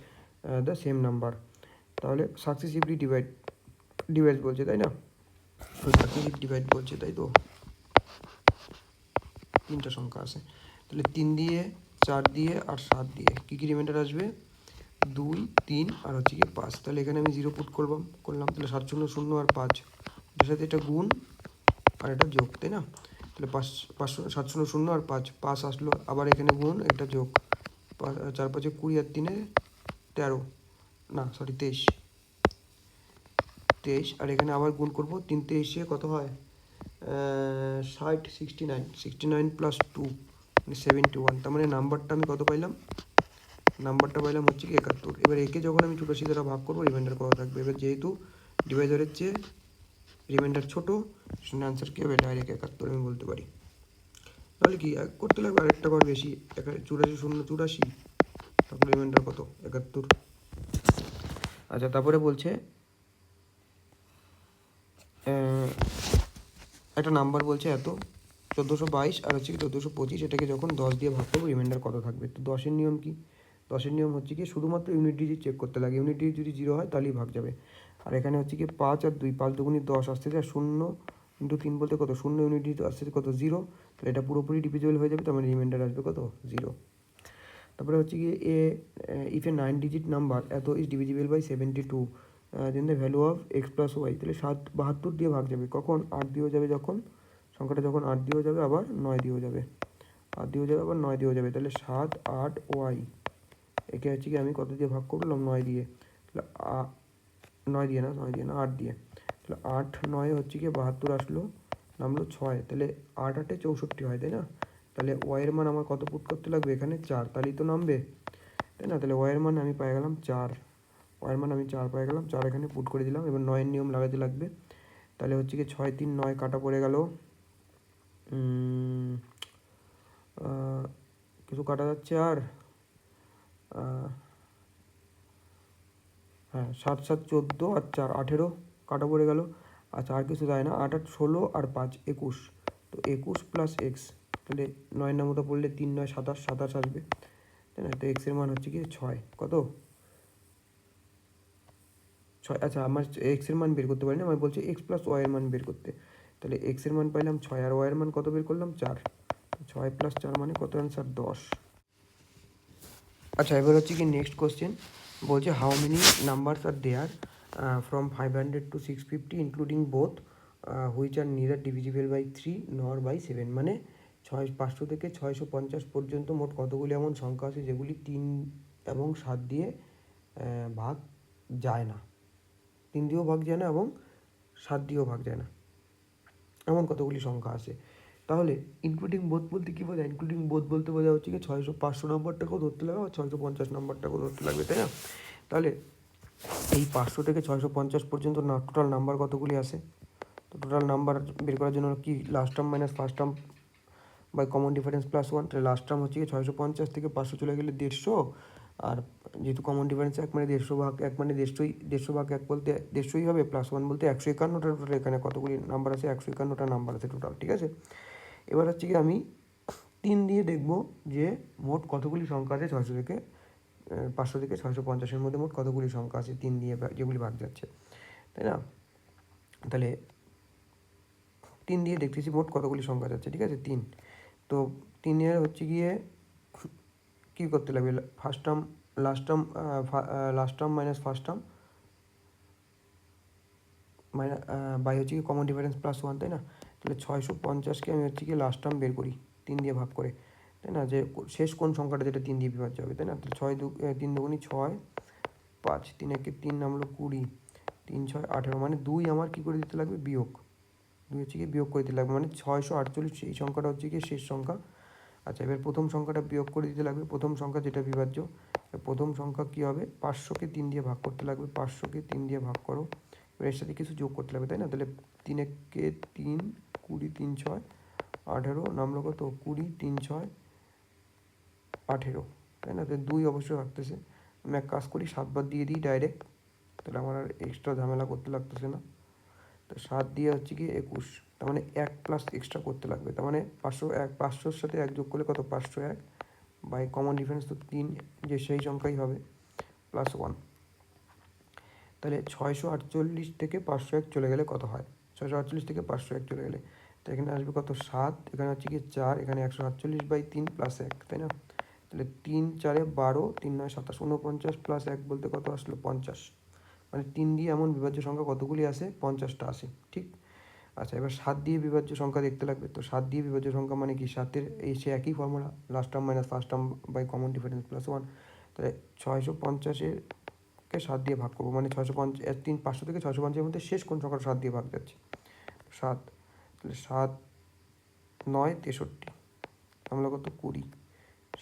the same number. তাহলে সাকসিসিভলি ডিভাইড বলছে, তাই না? সাকসিসিভ ডিভাইড বলছে, তাই তো 3টা সংখ্যা আছে। তাহলে 3 দিয়ে 4 দিয়ে আর 7 দিয়ে কী কী রিমাইন্ডার আসবে 2 3 আর হচ্ছে কি 5। তাহলে এখানে আমি 0 পুট করলাম তাহলে 7 শূন্য 0 আর 5, এটার সাথে এটা গুণ আর এটা যোগ, তাই না? তাহলে 7 শূন্য 0 আর 5 আসলো, আবার এখানে গুণ এটা যোগ, 4 5 20 আর 3 13, না সরি 23, আর এখানে আবার গুণ করবো 3 23 কত হয় 60 69 প্লাস 2 মানে 71। তার মানে নাম্বারটা আমি কত পাইলাম, নাম্বারটা পাইলাম হচ্ছে কি 71। এবার একে যখন আমি 84 দ্বারা ভাগ করবো রিমাইন্ডার কত থাকবে, এবার যেহেতু ডিভাইজারের চেয়ে রিমাইন্ডার ছোটো সেখানে আনসার কী হবে ডাইরেক্ট 71 আমি বলতে পারি। তাহলে কি করতে লাগবে আরেকটা ঘর বেশি, 84 শূন্য 84, তারপরে রিমাইন্ডার কত 71। আচ্ছা তারপরে বলছে একটা নাম্বার বলছে এত 1422 আর হচ্ছে কি 1425, এটাকে যখন 10 দিয়ে ভাগ করবো রিমাইন্ডার কত থাকবে। তো 10-এর নিয়ম কি, 10-এর নিয়ম হচ্ছে কি শুধুমাত্র ইউনিট ডিজিট চেক করতে লাগে, ইউনিট ডিজিট যদি 0 হয় তাহলেই ভাগ যাবে। আর এখানে হচ্ছে কি 5 আর 2, 5 দুগুণি 10 আসতে যায় 0 ইন্টু 3 বলতে কত 0, ইউনিট ডিজিট আসতে কত 0, তাহলে এটা পুরোপুরি ডিভিজিবল হয়ে যাবে, তার মানে রিমাইন্ডার আসবে কত 0। তারপরে হচ্ছে কি ইফ এ 9 ডিজিট নাম্বার এত is divisible by 72, then the value of x plus y, তাহলে 72 দিয়ে ভাগ যাবে কখন 8 দিয়েও যাবে, যখন সংখ্যাটা যখন 8 দিয়েও যাবে আবার 9 দিয়েও যাবে, 8 দিয়েও যাবে আবার 9 দিয়েও যাবে, তাহলে 7 8 ওয়াই, একে হচ্ছে কি আমি কত দিয়ে ভাগ করলাম 9 দিয়ে, তাহলে 9 দিয়ে না 8 দিয়ে, তাহলে 8 9 হচ্ছে কি 72 আসলো, নামলো 6, তাহলে 8 8 64 হয়, তাই না? তাহলে ওয়াইয়ের মান আমার কত পুট করতে লাগবে এখানে 4, তাহলেই তো নামবে, তাই না? তাহলে ওয়াইয়ের মান আমি পাই গেলাম 4, ওয়াইয়ের মান আমি 4 পাই গেলাম, 4 এখানে পুট করে দিলাম। এবার 9-এর নিয়ম লাগাতে লাগবে, তাহলে হচ্ছে কি 6 3 9 কাটা পড়ে গেল, কিছু কাটা যাচ্ছে আর হ্যাঁ 7 7 14 আর 4 18 কাটা পড়ে গেল। আচ্ছা আর কিছু যায় না, 8 8 16 আর 5 21, তো 21 প্লাস এক্স, তাহলে 9 এর মতো পড়লে 3 9 27 27 আসবে, তাই না? তো এক্সের মান হচ্ছে কি 6, কত 6। আচ্ছা আমার এক্সের মান বের করতে পারি না, আমি বলছি এক্স প্লাস ওয়াইয়ের মান বের করতে, তাহলে এক্সের মান পাইলাম 6 আর ওয়াইয়ের মান কত বের করলাম 4, 6 প্লাস 4 মানে কত অ্যান্সার 10। আচ্ছা এবার হচ্ছে কি নেক্সট কোশ্চেন বলছে how many numbers are there from 500 to 650 including both which are neither divisible by 3 nor by 7, মানে 500 থেকে 650 পর্যন্ত মোট কতগুলি এমন সংখ্যা আছে যেগুলি 3 এবং 7 দিয়ে ভাগ যায় না, 3 দিয়েও ভাগ যায় না এবং 7 দিয়েও ভাগ যায় না, এমন কতগুলি সংখ্যা আছে। তাহলে ইনক্লুডিং বোথ বলতে কী বোঝায়, ইনক্লুডিং বোথ বলতে বোঝা হচ্ছে কি 500 নম্বরটাকেও ধরতে লাগবে আর 650 নম্বরটাকেও ধরতে লাগবে, তাই না? তাহলে এই 500 থেকে 650 পর্যন্ত না টোটাল নাম্বার কতগুলি আছে, তো টোটাল নাম্বার বের করার জন্য কি last term minus first term by common difference plus 1, তাহলে লাস্ট টার্ম হচ্ছে কি 650 থেকে 500 চলে গেলে 150, আর যেহেতু কমন ডিফারেন্স 1 মানে 150 ভাগ 1 মানে 150 ভাগ 1 বলতে 150ই হবে, প্লাস 1 বলতে 151টা টোটাল, এখানে কতগুলি নাম্বার আছে 151টা নাম্বার আছে টোটাল, ঠিক আছে? এবার হচ্ছে কি আমি 3 দিয়ে দেখব যে মোট কতগুলি সংখ্যা আছে 600 থেকে 500 থেকে 650-এর মধ্যে মোট কতগুলি সংখ্যা আছে 3 দিয়ে যেগুলি ভাগ যাচ্ছে, তাই না? তাহলে 3 দিয়ে দেখতেছি মোট কতগুলি সংখ্যা যাচ্ছে, ঠিক আছে 3, তো 3-এর হচ্ছে গিয়ে কী করতে লাগবে first term last term minus first term by হচ্ছে কি কমন ডিফারেন্স প্লাস 1, তাই না? তাহলে 650কে আমি হচ্ছে কি লাস্ট টার্ম বের করি 3 দিয়ে ভাগ করে, তাই না? যে শেষ কোন সংখ্যাটা যেটা 3 দিয়ে বিভাজ্য হবে, তাই না? তাহলে 3 দুগুণি 6 5 3 একে 3 নামলো 20 3 6 18, মানে 2 আমার কী করে দিতে লাগবে বিয়োগ, 2 হচ্ছে কি বিয়োগ করে দিতে লাগবে, মানে 648 এই সংখ্যাটা হচ্ছে কি শেষ সংখ্যা। আচ্ছা এবার প্রথম সংখ্যাটা বিয়োগ করে দিতে লাগবে, প্রথম সংখ্যা যেটা বিভাজ্য, প্রথম সংখ্যা কী হবে 500কে 3 দিয়ে ভাগ করতে লাগবে, 500কে 3 দিয়ে ভাগ করো, এবার এর সাথে কিছু যোগ করতে লাগবে, তাই না? তাহলে 3 একে 3 20 3 6 18 নামলো কত 20 3 6 18, তাই না? তো 2 অবশ্যই থাকতেছে, আমি এক কাজ করি 7 বার দিয়ে দিই ডাইরেক্ট, তাহলে আমার আর এক্সট্রা ঝামেলা করতে লাগতেছে না। তো 7 দিয়ে হচ্ছে কি 21, তার মানে 1 প্লাস এক্সট্রা করতে লাগবে, তার মানে 500-র সাথে 1 যোগ করলে কত 501 বাই কমন ডিফারেন্স তো 3, যে সেই সংখ্যাই হবে প্লাস 1, তাহলে 648 থেকে 501 চলে গেলে কত হয়, 648 থেকে 501 চলে গেলে তো এখানে আসবে কত 7, এখানে হচ্ছে কি 4, এখানে 148/3 প্লাস 1, তাই না? তাহলে 3 4 12, 3 9 27, 49 প্লাস 1 বলতে কত আসলো 50। মানে 3 দিয়ে এমন বিভাজ্য সংখ্যা কতগুলি আসে 50টা আসে, ঠিক? আচ্ছা, এবার 7 দিয়ে বিভাজ্য সংখ্যা দেখতে লাগবে। তো 7 দিয়ে বিভাজ্য সংখ্যা মানে কি 7-এর এই সে একই formula, last term minus first term by common difference plus 1। তাহলে 650-কে 7 দিয়ে ভাগ করবো, মানে 650 500 থেকে 650-এর মধ্যে শেষ কোন সংখ্যাটা 7 দিয়ে ভাগ যাচ্ছে? 7। তাহলে 7 9 63, আমরা কত 20,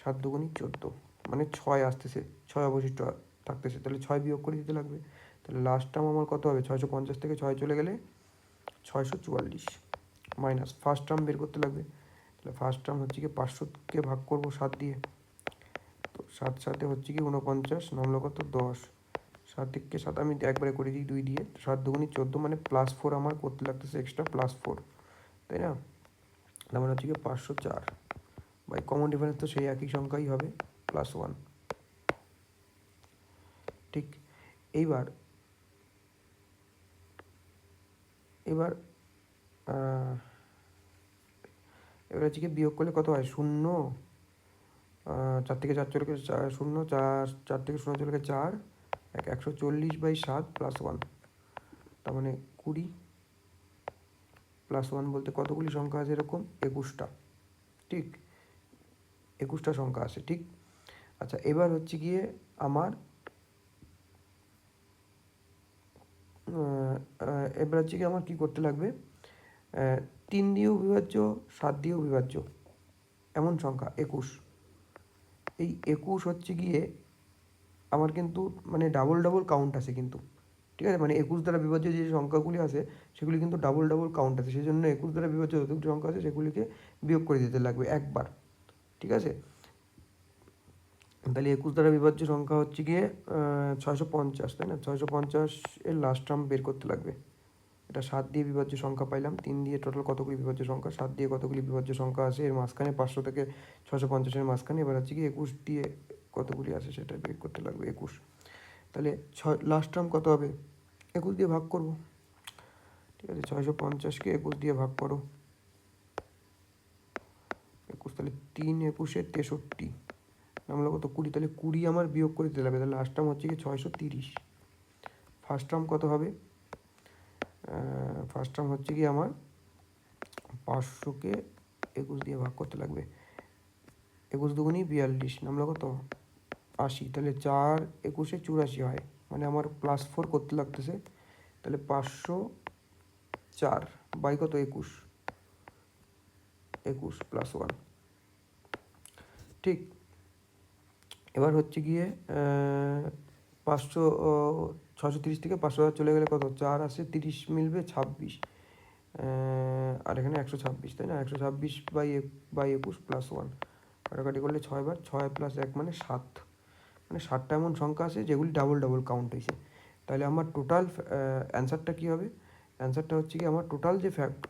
7 দুগুণি 14, মানে 6 আসতেছে, 6 অবশিষ্ট থাকতেছে। তাহলে 6 বিয়োগ করে দিতে লাগবে। তাহলে লাস্ট টার্ম আমার কত হবে? 650 থেকে 6 চলে গেলে 644, মাইনাস ফার্স্ট টার্ম বের করতে লাগবে। তাহলে ফার্স্ট টার্ম হচ্ছে কি 500-কে ভাগ করবো 7 দিয়ে, তো 7 7 হচ্ছে কি 49, নামলো কত 10, 7 থেকে 7 আমি একবারে করে দিই 2 দিয়ে, 7 দুগুণি 14, মানে +4 আমার করতে লাগতেছে এক্সট্রা +4, তাই না? তার মানে হচ্ছে কি 504 বাই কমন ডিফারেন্স তো সেই একই সংখ্যাই হবে +1, ঠিক? এইবার এবার এবার হচ্ছে কি বিয়োগ করলে কত হয়? 0, 4 থেকে 4 চলে গেলে 4, 0, 4, 4 থেকে 0 চলে গেলে 4, 140/7 প্লাস 1, তার মানে 20 প্লাস 1 বলতে কতগুলি সংখ্যা আছে এরকম? 21টা, ঠিক? 21টা সংখ্যা আছে, ঠিক? আচ্ছা, এবার হচ্ছে গিয়ে আমার এবার হচ্ছে কি আমার কী করতে লাগবে? 3 দিয়েও বিভাজ্য, 7 দিয়েও বিভাজ্য এমন সংখ্যা 21। এই 21 হচ্ছে গিয়ে আমার কিন্তু মানে ডাবল ডাবল কাউন্ট আছে কিন্তু, ঠিক আছে? মানে 21 দ্বারা বিভাজ্য যে সংখ্যাগুলি আছে সেগুলি কিন্তু ডাবল ডাবল কাউন্ট আছে, সেই জন্য 21 দ্বারা বিভাজ্য যতগুলি সংখ্যা আছে সেগুলিকে বিয়োগ করে দিতে লাগবে একবার, ঠিক আছে? তাহলে 21 দ্বারা বিভাজ্য সংখ্যা হচ্ছে গিয়ে 650, তাই না? 650-এর লাস্ট টার্ম বের করতে লাগবে। এটা 7 দিয়ে বিভাজ্য সংখ্যা পাইলাম, 3 দিয়ে টোটাল কতগুলি বিভাজ্য সংখ্যা, 7 দিয়ে কতগুলি বিভাজ্য সংখ্যা আছে এর মাঝখানে, 500 থেকে 650-এর মাঝখানে। এবার হচ্ছে কি 21 দিয়ে কতগুলি আছে সেটা বের করতে লাগবে 21। তাহলে লাস্ট টার্ম কত হবে? 21 দিয়ে ভাগ করব, ঠিক আছে? 650-কে 21 দিয়ে ভাগ করো, 21, তাহলে 3 21-এ 63, নামলো কত 20, তাহলে 20 আমার বিয়োগ করে দিতে লাগবে। তাহলে লাস্ট টার্ম হচ্ছে কি 630। ফার্স্ট টার্ম কত হবে? ফার্স্ট টার্ম হচ্ছে কি আমার 500-কে 21 দিয়ে ভাগ করতে লাগবে, 21 দুগুণি 42, নামলো কত 80, তাহলে 4 21-এ 84 হয়, মানে আমার +4 করতে লাগতেছে। তাহলে 504 বাই কত 21, 21 প্লাস 1, ঠিক? এবার হচ্ছে গিয়ে 500 630 থেকে 500 চলে গেলে কত 4 আসে, 30 মিলবে 26, আর এখানে 126, তাই না? 126/21 প্লাস 1 কাটাকাটি করলে 6 বার, 6 প্লাস 1 মানে 7, মানে 7টা এমন সংখ্যা আছে যেগুলি ডাবল ডাবল কাউন্ট হয়েছে। তাহলে আমার টোটাল অ্যান্সারটা কী হবে? অ্যান্সারটা হচ্ছে কি আমার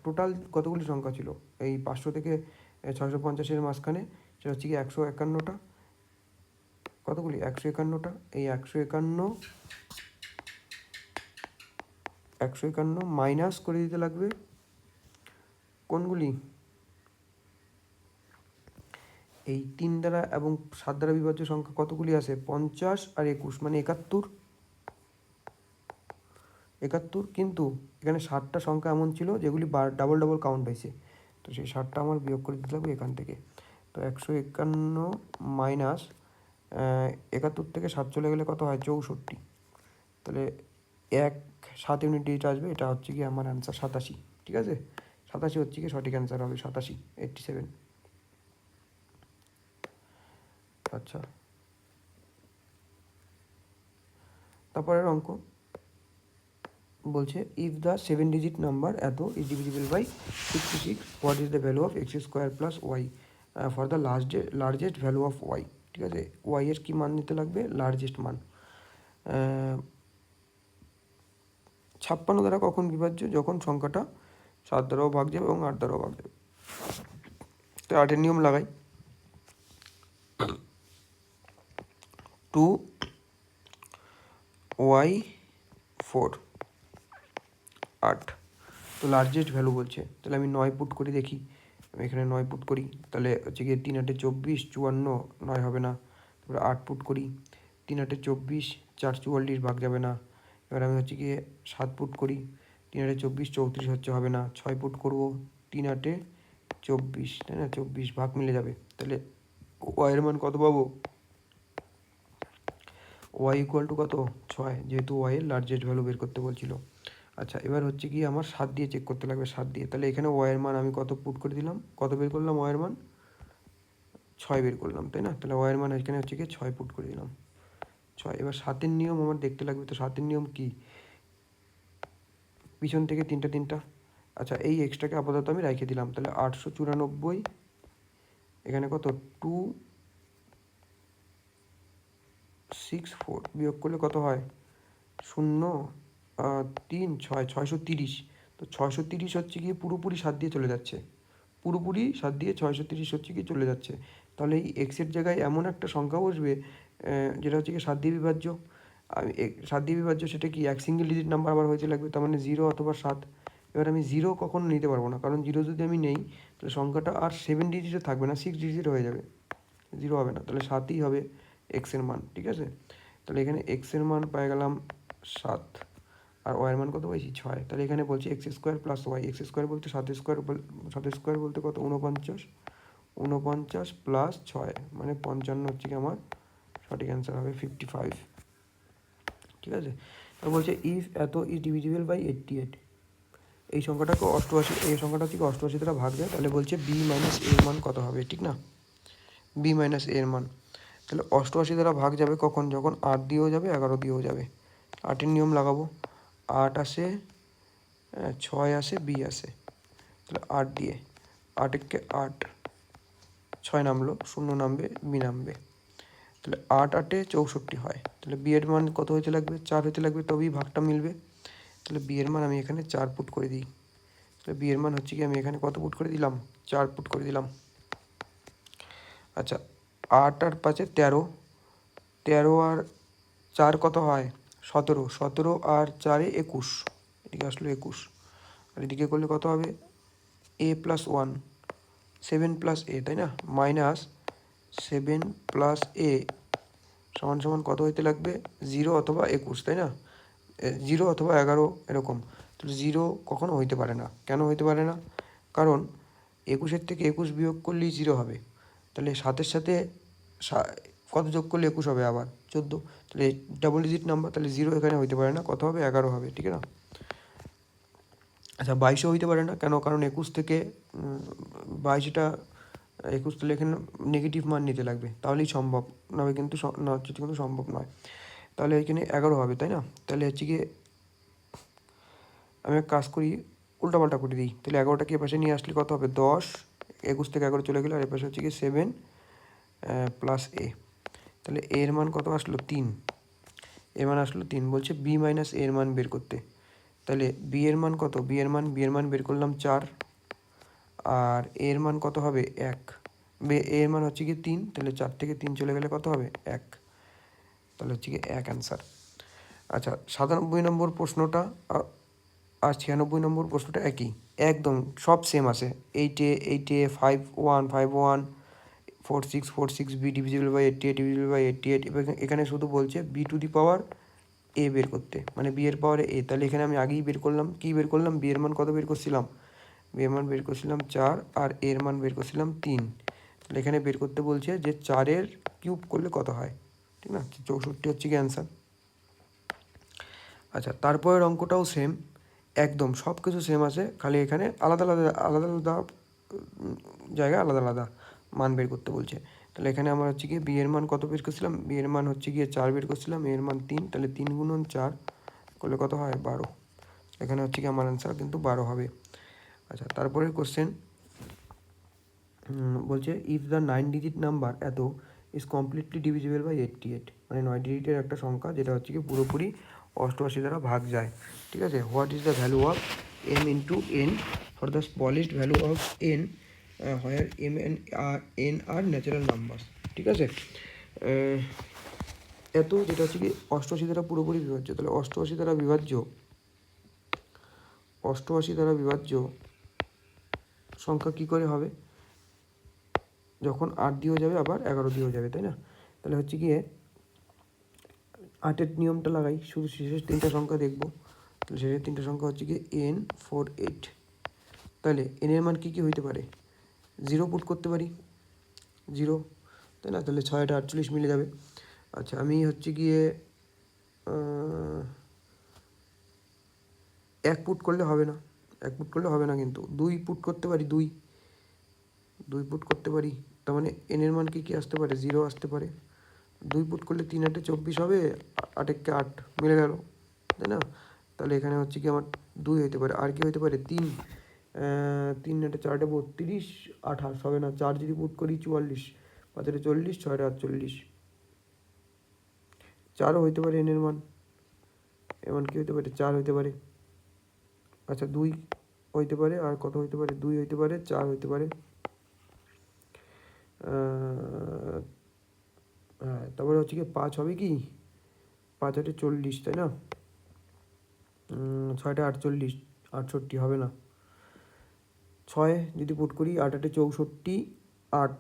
টোটাল কতগুলি সংখ্যা ছিল এই 500 থেকে 650-এর মাঝখানে? সেটা হচ্ছে কি 151টা। কতগুলি? 151টা। এই 151 মাইনাস করে দিতে লাগবে কোনগুলি? এই 3 দ্বারা এবং 7 দ্বারা বিভাজ্য সংখ্যা কতগুলি আছে? 50 আর 21, মানে 71। কিন্তু এখানে 7টা সংখ্যা এমন ছিল যেগুলি ডাবল ডাবল কাউন্ট হয়েছে, তো সেই 7টা আমার বিয়োগ করে দিতে লাগবে এখান থেকে। তো 151 মাইনাস 71 থেকে 7 চলে গেলে কত হয়? 64। তাহলে 7 ইউনিট ডিজিট আসবে, এটা হচ্ছে কি আমার অ্যান্সার 87, ঠিক আছে? 87 হচ্ছে কি সঠিক অ্যান্সার হবে, 87, 87। আচ্ছা, তারপরের অঙ্ক বলছে ইফ দ্য 7 ডিজিট নাম্বার এত is divisible by 66, what is the value of x square plus y for the largest value of y, ঠিক আছে? ওয়াই এর কী মান নিতে লাগবে? লার্জেস্ট মান। 56 দ্বারা কখন বিভাজ্য? যখন সংখ্যাটা 7 দ্বারাও ভাগ যাবে এবং 8 দ্বারাও ভাগ যাবে। তো 8-এর নিয়ম লাগাই, 2y4 8, তো লার্জেস্ট ভ্যালু বলছে, তাহলে আমি 9 পুট করি, দেখি আমি এখানে 9 পুট করি, তাহলে হচ্ছে গিয়ে 3 8 24, 54, 9 হবে না। তারপরে 8 পুট করি, 3 8 24, 4 44 ভাগ যাবে না। এবার আমি হচ্ছে গিয়ে 7 পুট করি, 3 8 24, 34 হচ্ছে, হবে না। 6 পুট করবো, 3 8 24, তাই না, 24 ভাগ মিলে যাবে। তাহলে ওয়াইয়ের মান কত পাবো? ওয়াই ইকুয়াল টু কত? 6, যেহেতু ওয়াইয়ের লার্জেস্ট ভ্যালু বের করতে বলছিল। আচ্ছা, এবার হচ্ছে কি আমার 7 দিয়ে চেক করতে লাগবে, 7 দিয়ে। তাহলে এখানে ওয়াইয়ের মান আমি কত পুট করে দিলাম, কত বের করলাম? ওয়াইয়ের মান 6 বের করলাম, তাই না? তাহলে ওয়াইয়ের মান এখানে হচ্ছে কি 6 পুট করে দিলাম, 6। এবার 7-এর নিয়ম আমার দেখতে লাগবে, তো 7-এর নিয়ম কি? পিছন থেকে তিনটা। আচ্ছা, এই এক্সট্রাকে আপাতত আমি রেখে দিলাম, তাহলে 894, এখানে কত 264 বিয়োগ করলে কত হয়? 0 3 6 630। তো 630 হচ্ছে গিয়ে পুরোপুরি 7 দিয়ে চলে যাচ্ছে, পুরোপুরি 7 দিয়ে 630 হচ্ছে কি চলে যাচ্ছে। তাহলে এই এক্সের জায়গায় এমন একটা সংখ্যা বসবে যেটা হচ্ছে কি 7 দিয়ে বিভাজ্য। আমি 7 দিয়ে বিভাজ্য, সেটা কি এক সিঙ্গেল ডিজিট নাম্বার আবার হইতে লাগবে, তার মানে 0 অথবা 7। এবার আমি 0 কখনো নিতে পারবো না, কারণ 0 যদি আমি নেই তাহলে সংখ্যাটা আর 7 ডিজিটে থাকবে না, 6 ডিজিট হয়ে যাবে, 0 হবে না। তাহলে 7ই হবে এক্সের মান, ঠিক আছে? তাহলে এখানে এক্সের মান পাই গেলাম 7, আর ওয়াইয়ের মান কত পাইছি? 6। তাহলে এখানে বলছি x square plus y, x square বলতে 7 স্কোয়ার, 7 স্কোয়ার বলতে কত? 49, 49 প্লাস 6 মানে 55 হচ্ছে কি আমার সঠিক অ্যান্সার হবে 55, ঠিক আছে? তো বলছে ইফ এত ইজ ডিভিজিবল বাই 88, এই সংখ্যাটাকে 88, এই সংখ্যাটা থেকে 88 দ্বারা ভাগ যায়, তাহলে বলছে বি মাইনাস এর মান কত হবে, ঠিক না? বি মাইনাস এর মান, তাহলে 88 দ্বারা ভাগ যাবে কখন? যখন 8 দিয়েও যাবে, 11 দিয়েও যাবে। 8-এর নিয়ম লাগাবো, 8 আসে, 6 আসে, বি আসে, তাহলে 8 দিয়ে, 8-কে 8, 6 নামলো, 0 নামবে, বি নামবে। তাহলে 8 8-এ 64 হয়, তাহলে বি এর মান কত হইতে লাগবে? 4 হইতে লাগবে, তবেই ভাগটা মিলবে। তাহলে বি এর মান আমি এখানে 4 পুট করে দিই। তাহলে বি এর মান হচ্ছে কি আমি এখানে কত পুট করে দিলাম? 4 পুট করে দিলাম। আচ্ছা, 8 আর 5-এ 13, 13 আর 4 কত হয়? 17, 17 আর 4-এ 21, এদিকে আসলো 21, আর এদিকে করলে কত হবে? এ প্লাস 1, 7 প্লাস এ, তাই না? মাইনাস 7 প্লাস এ সমান সমান কত হইতে লাগবে? 0 অথবা 21, তাই না? 0 অথবা 11 এরকম। তো 0 কখনো হইতে পারে না। কেন হইতে পারে না? কারণ 21-এর থেকে 21 বিয়োগ করলেই 0 হবে। তাহলে 7-এর সাথে কত যোগ করলে 21 হবে? আবার 14। তাহলে ডাবল ডিজিট নাম্বার, তাহলে 0 এখানে হইতে পারে না, কত হবে? 11 হবে, ঠিক না? আচ্ছা, 22-ও হইতে পারে না, কেন? কারণ 21 থেকে 22টা 21, তাহলে এখানে নেগেটিভ মান নিতে লাগবে, তাহলেই সম্ভব, নয় কিন্তু কিন্তু সম্ভব নয়। তাহলে এখানে 11 হবে, তাই না? তাহলে হচ্ছে গিয়ে আমি এক কাজ করি, উল্টাপাল্টা করে দিই। তাহলে 11টাকে এপাশে নিয়ে আসলে কত হবে? 10, 21 থেকে 11 চলে গেলে, আর এপাশে হচ্ছে গিয়ে 7 প্লাস এ। তাহলে এর মান কত আসলো? 3, এর মান আসলো 3। বলছে বি মাইনাস এর মান বের করতে, তাহলে বি এর মান কত? বি এর মান বের করলাম 4, আর এর মান কত হবে? 1। এর মান হচ্ছে কি 3, তাহলে 4 থেকে 3 চলে গেলে কত হবে? 1, তাহলে হচ্ছে কি 1 অ্যান্সার। আচ্ছা, 97 নম্বর প্রশ্নটা আর 96 নম্বর প্রশ্নটা একই, একদম সব সেম আছে। 8a 51 51, 46 46, be divisible by 88 divisible by 88। এখানে শুধু বলছে বি টু দি পাওয়ার এ বের করতে, মানে বি এর পাওয়ারে এ। তাহলে এখানে আমি আগেই বের করলাম, কি বের করলাম? বি এর মান কত বের করছিলাম? বি এর মান বের করছিলাম 4, আর এর মান বের করছিলাম 3। তাহলে এখানে বের করতে বলছে যে 4-এর কিউব করলে কত হয়, ঠিক না? 64 হচ্ছে কি অ্যান্সার। আচ্ছা, তারপরের অঙ্কটাও সেম, একদম সব কিছু সেম আছে, খালি এখানে আলাদা আলাদা আলাদা আলাদা জায়গায় আলাদা আলাদা মান বের করতে বলছে। তাহলে এখানে আমার হচ্ছে গিয়ে বি এর মান কত বের করছিলাম? বি এর মান হচ্ছে গিয়ে 4 বের করছিলাম, এর মান 3, তাহলে 3 গুণন 4 করলে কত হয়? 12। এখানে হচ্ছে কি আমার অ্যান্সার কিন্তু 12 হবে। আচ্ছা, তারপরের কোশ্চেন বলছে ইফ দ্য 9 ডিজিট নাম্বার এত ইজ কমপ্লিটলি ডিভিজিবল বাই 88, মানে 9 ডিজিটের একটা সংখ্যা যেটা হচ্ছে কি পুরোপুরি 88 দ্বারা ভাগ যায়, ঠিক আছে? What is the value of m into n for the smallest value of n where m n are natural numbers, ঠিক আছে? এত যেটা হচ্ছে কি 88 দ্বারা পুরোপুরি বিভাজ্য, তাহলে 88 দ্বারা বিভাজ্য অষ্টআশি দ্বারা বিভাজ্য সংখ্যা কী করে হবে, যখন 8 দিয়েও যাবে আবার 11 দিয়েও যাবে, তাই না? তাহলে হচ্ছে গিয়ে 8-এর নিয়মটা লাগাই, শুধু শেষের 3টা সংখ্যা দেখব। তাহলে শেষের 3টা সংখ্যা হচ্ছে গিয়ে n48। তাহলে এর মান কী কী হইতে পারে, 0 পুট করতে পারি, 0, তাই না? তাহলে 6 48 মিলে যাবে। আচ্ছা, আমি হচ্ছে গিয়ে 1 পুট করলে হবে না, 1 পুট করলে হবে না, কিন্তু 2 পুট করতে পারি, 2 পুট করতে পারি। তার মানে এর মান কী আসতে পারে, 0 আসতে পারে। 2 পুট করলে 3 8 24 হবে, 8 1 8 মিলে গেল, তাই না? তাহলে এখানে হচ্ছে কি আমার 2 হইতে পারে, আর কি হইতে পারে 3, 3 8 4 32 28 হবে না, 4 যদি পুট করি 44, 5 40, 6 48, 4ও হইতে পারে এর মান, এমন কি হইতে পারে 4 হইতে পারে। আচ্ছা, 2 হইতে পারে, আর কত হইতে পারে, 2 হইতে পারে, 4 হইতে পারে। হ্যাঁ, তারপরে হচ্ছে কি 5 হবে কি, 5 8 40, তাই না? 6 48, 68 হবে না। 6 যদি পুট করি 8 8 64, 8,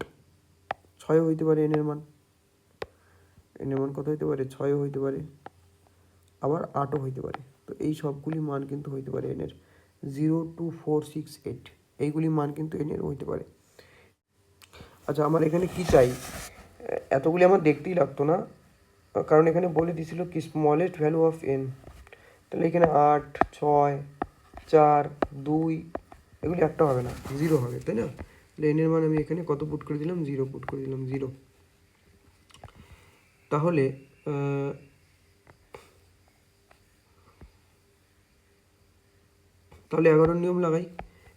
6 হইতে পারে এর মান, এর মান কত হইতে পারে, 6 হইতে পারে, আবার 8ও হইতে পারে। তো এই সবগুলি মান কিন্তু হইতে পারে এর 0 2 4 6 8, এইগুলি মান কিন্তু এর হইতে পারে। আচ্ছা, আমার এখানে কি চাই, এতগুলি আমার দেখতেই লাগতো না, কারণ এখানে বলে দিয়েছিল কি স্মলেস্ট ভ্যালু অফ n। তাহলে এখানে 8 6 4 2 এগুলি একটা হবে না, 0 হবে, তাই না? তাহলে এর মান আমি এখানে কত পুট করে দিলাম, 0 পুট করে দিলাম, 0। তাহলে তাহলে 11 নিয়ম লাগাই।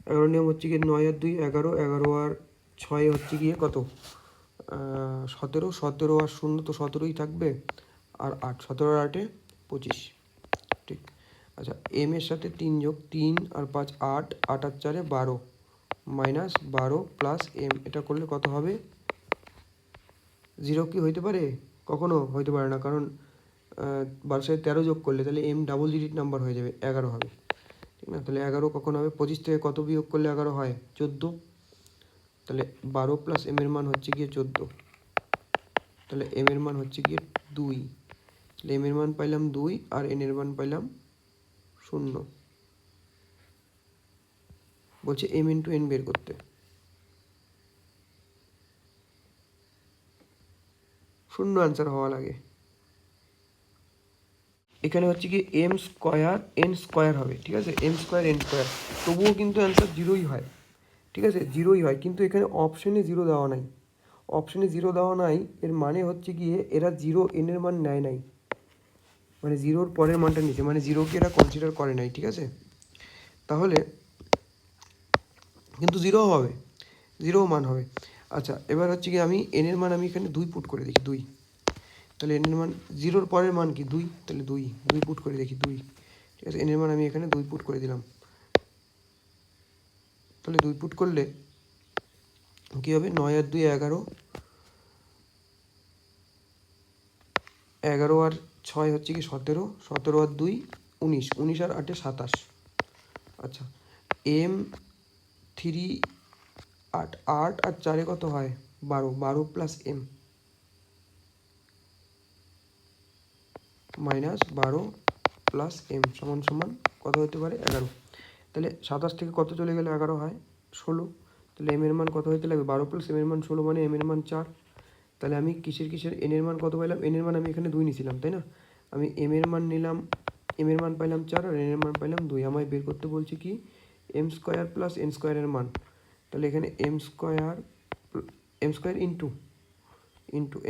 11 নিয়ম হচ্ছে গিয়ে 9 আর 2 11, 11 আর 6 হচ্ছে গিয়ে কত, 17, 17 আর 0 তো 17ই থাকবে, আর 8, 17 আর 8 25, ঠিক। আচ্ছা, এম এর সাথে 3 যোগ 3 আর 5 8, 8 আর 4 12, মাইনাস 12 প্লাস এম, এটা করলে কত হবে, 0 কি হইতে পারে, কখনো হইতে পারে না, কারণ 12 সাথে 13 যোগ করলে তাহলে এম ডাবল ডিজিট নাম্বার হয়ে যাবে, 11 হবে, ঠিক না? তাহলে 11 কখন হবে, 25 থেকে কত বিয়োগ করলে 11 হয়, 14। তাহলে 12 প্লাস এম এর মান হচ্ছে গিয়ে 14, তাহলে এম এর মান হচ্ছে গিয়ে 2। তাহলে এম এর মান পাইলাম 2 আর এন এর মান পাইলাম 0। বলছে এম ইন্টু এন বের করতে, 0 অ্যান্সার হওয়া লাগে। এখানে হচ্ছে কি এম স্কোয়ার এন স্কোয়ার হবে, ঠিক আছে, এম স্কোয়ার এন স্কোয়ার, তবুও কিন্তু অ্যান্সার 0ই হয়, ঠিক আছে, 0ই হয়, কিন্তু এখানে অপশানে 0 দেওয়া নাই, অপশানে 0 দেওয়া নাই, এর মানে হচ্ছে গিয়ে এরা 0 এন এর মান নেয় নাই, মানে 0-র পরের মানটা নিচে, মানে 0কে এরা কনসিডার করে নাই, ঠিক আছে। তাহলে কিন্তু 0 হবে, 0 মান হবে। আচ্ছা, এবার হচ্ছে কি আমি এন এর মান আমি এখানে 2 পুট করে দেখি, 2, তাহলে এন এর মান 0-র পরের মান কি 2, তাহলে 2 পুট করে দেখি, 2, ঠিক আছে, এন এর মান আমি এখানে 2 পুট করে দিলাম। তাহলে 2 পুট করলে কী হবে, 9 আর 2 11, 11 আর 6 হচ্ছে কি 17, 17 আর 2 19, 19 আর 8 27। আচ্ছা, এম 3 8, 8 আর 4 কত হয় 12, 12 plus m minus 12 plus m সমান সমান কত হতে পারে 11। তাহলে 27 থেকে কত চলে গেলে 11 হয় 16, তাহলে এম এর মান কত হতে লাগবে, 12 প্লাস এম এর মান 16, মানে এম এর মান 4। তাহলে আমি কিসের এন এর মান কত পাইলাম, এন এর মান আমি এখানে 2 নিয়েছিলাম, তাই না? আমি এম এর মান নিলাম, এম এর মান পাইলাম 4 আর এন এর মান পাইলাম 2। আমায় বের করতে বলছি কি এম স্কোয়ার প্লাস এন স্কোয়ারের মান। তাহলে এখানে m square into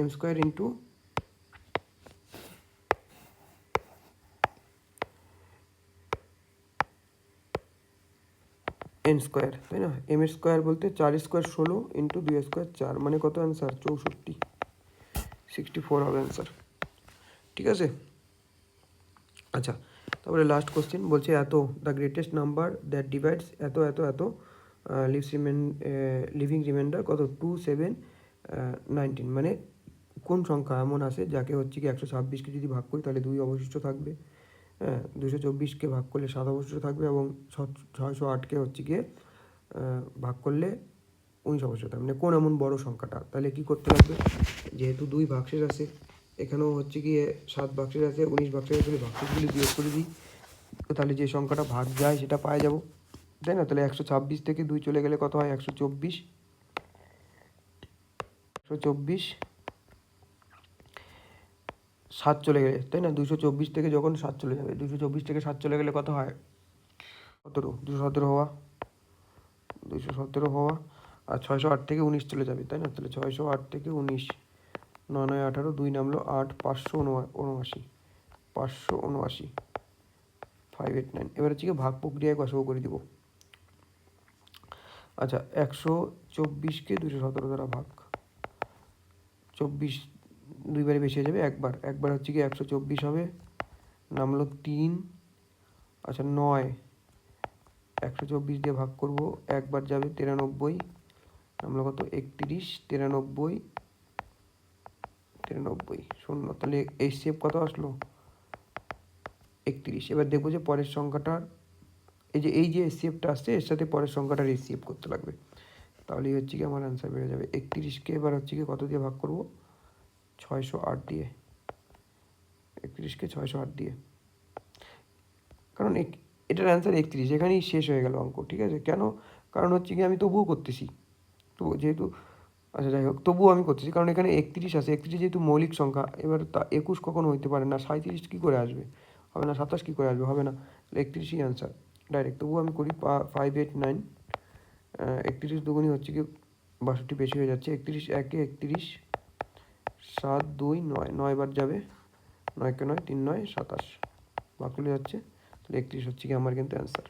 m square into n square, তাই না? এম এর স্কোয়ার বলতে 4 স্কোয়ার 16 ইন্টু 2 স্কোয়ার 4, মানে কত অ্যান্সার 64, 64 হবে অ্যান্সার, ঠিক আছে। আচ্ছা, তারপরে লাস্ট কোশ্চেন বলছে এত the greatest number that divides এত এত এত লিভিং রিমাইন্ডার কত 2 7 19, মানে কোন সংখ্যা এমন আছে যাকে হচ্ছে কি 126কে যদি ভাগ করি তাহলে 2 অবশিষ্ট থাকবে। হ্যাঁ, 224কে ভাগ করলে 7 অবশ্যই থাকবে এবং 608কে হচ্ছে গিয়ে ভাগ করলে 19 অবশ্যই থাকবে। মানে কোন এমন বড় সংখ্যাটা? তাহলে কি করতে লাগবে? যেহেতু 2 ভাগশেষ আছে, এখানেও হচ্ছে গিয়ে 7 ভাগশেষ আছে, 19 ভাগশেষ আছে, ভাগশেষগুলি বিয়োগ করে দিই। তো তাহলে যে সংখ্যাটা ভাগ যায় সেটা পাওয়া যাবো, তাই না? তাহলে 126 থেকে 2 চলে গেলে কত হয়? 124। 7 চলে গেলে, তাই না? 224 থেকে যখন 7 চলে যাবে, 224 থেকে 7 চলে গেলে কত হয়? 17, 217 হওয়া, 217 হওয়া। আর 608 থেকে 19 চলে যাবে, তাই না? তাহলে 608 থেকে 19, 9 9 18, 2 নামলো 8, 579, 579, 589। এবার হচ্ছে কি ভাগ প্রক্রিয়ায় গসাগু করে দিব। আচ্ছা, 124কে 217 দ্বারা ভাগ, 24 দুইবারে বেশি হয়ে যাবে, একবার হচ্ছে কি 124 হবে, নামলো 3। আচ্ছা 9, 124 দিয়ে ভাগ করব, একবার যাবে 93, নামলো কত? 31, 93, 93 শূন্য। তাহলে এই সেভ কত আসলো? 31। এবার দেখবো যে পরের সংখ্যাটার এই যে সেভটা আসছে এর সাথে পরের সংখ্যাটা রিসিভ করতে লাগবে, তাহলেই হচ্ছে কি আমার অ্যান্সার বেড়ে যাবে। 31কে এবার হচ্ছে কি কত দিয়ে ভাগ করব? 608 দিয়ে। 31কে 608 দিয়ে, কারণ এটার অ্যান্সার 31, এখানেই শেষ হয়ে গেল অঙ্ক, ঠিক আছে? কেন? কারণ হচ্ছে কি আমি তবুও করতেছি, তো যেহেতু, আচ্ছা যাই হোক, তবুও আমি করতেছি কারণ এখানে 31 আছে, 31 যেহেতু মৌলিক সংখ্যা, এবার 21 কখনো হইতে পারে না, 37 কী করে আসবে? হবে না, 27 কী করে আসবে? হবে না, 31ই অ্যান্সার ডাইরেক্ট। তবুও আমি করি 589, 31 দুগুণই হচ্ছে কি 62 বেশি হয়ে যাচ্ছে, 31 একে 31, 7 2 9, 9 বার যাবে, 9 কে 9, 3 9 27, বাকি যাচ্ছে, তাহলে 31 হচ্ছে কি আমার কিন্তু অ্যান্সার।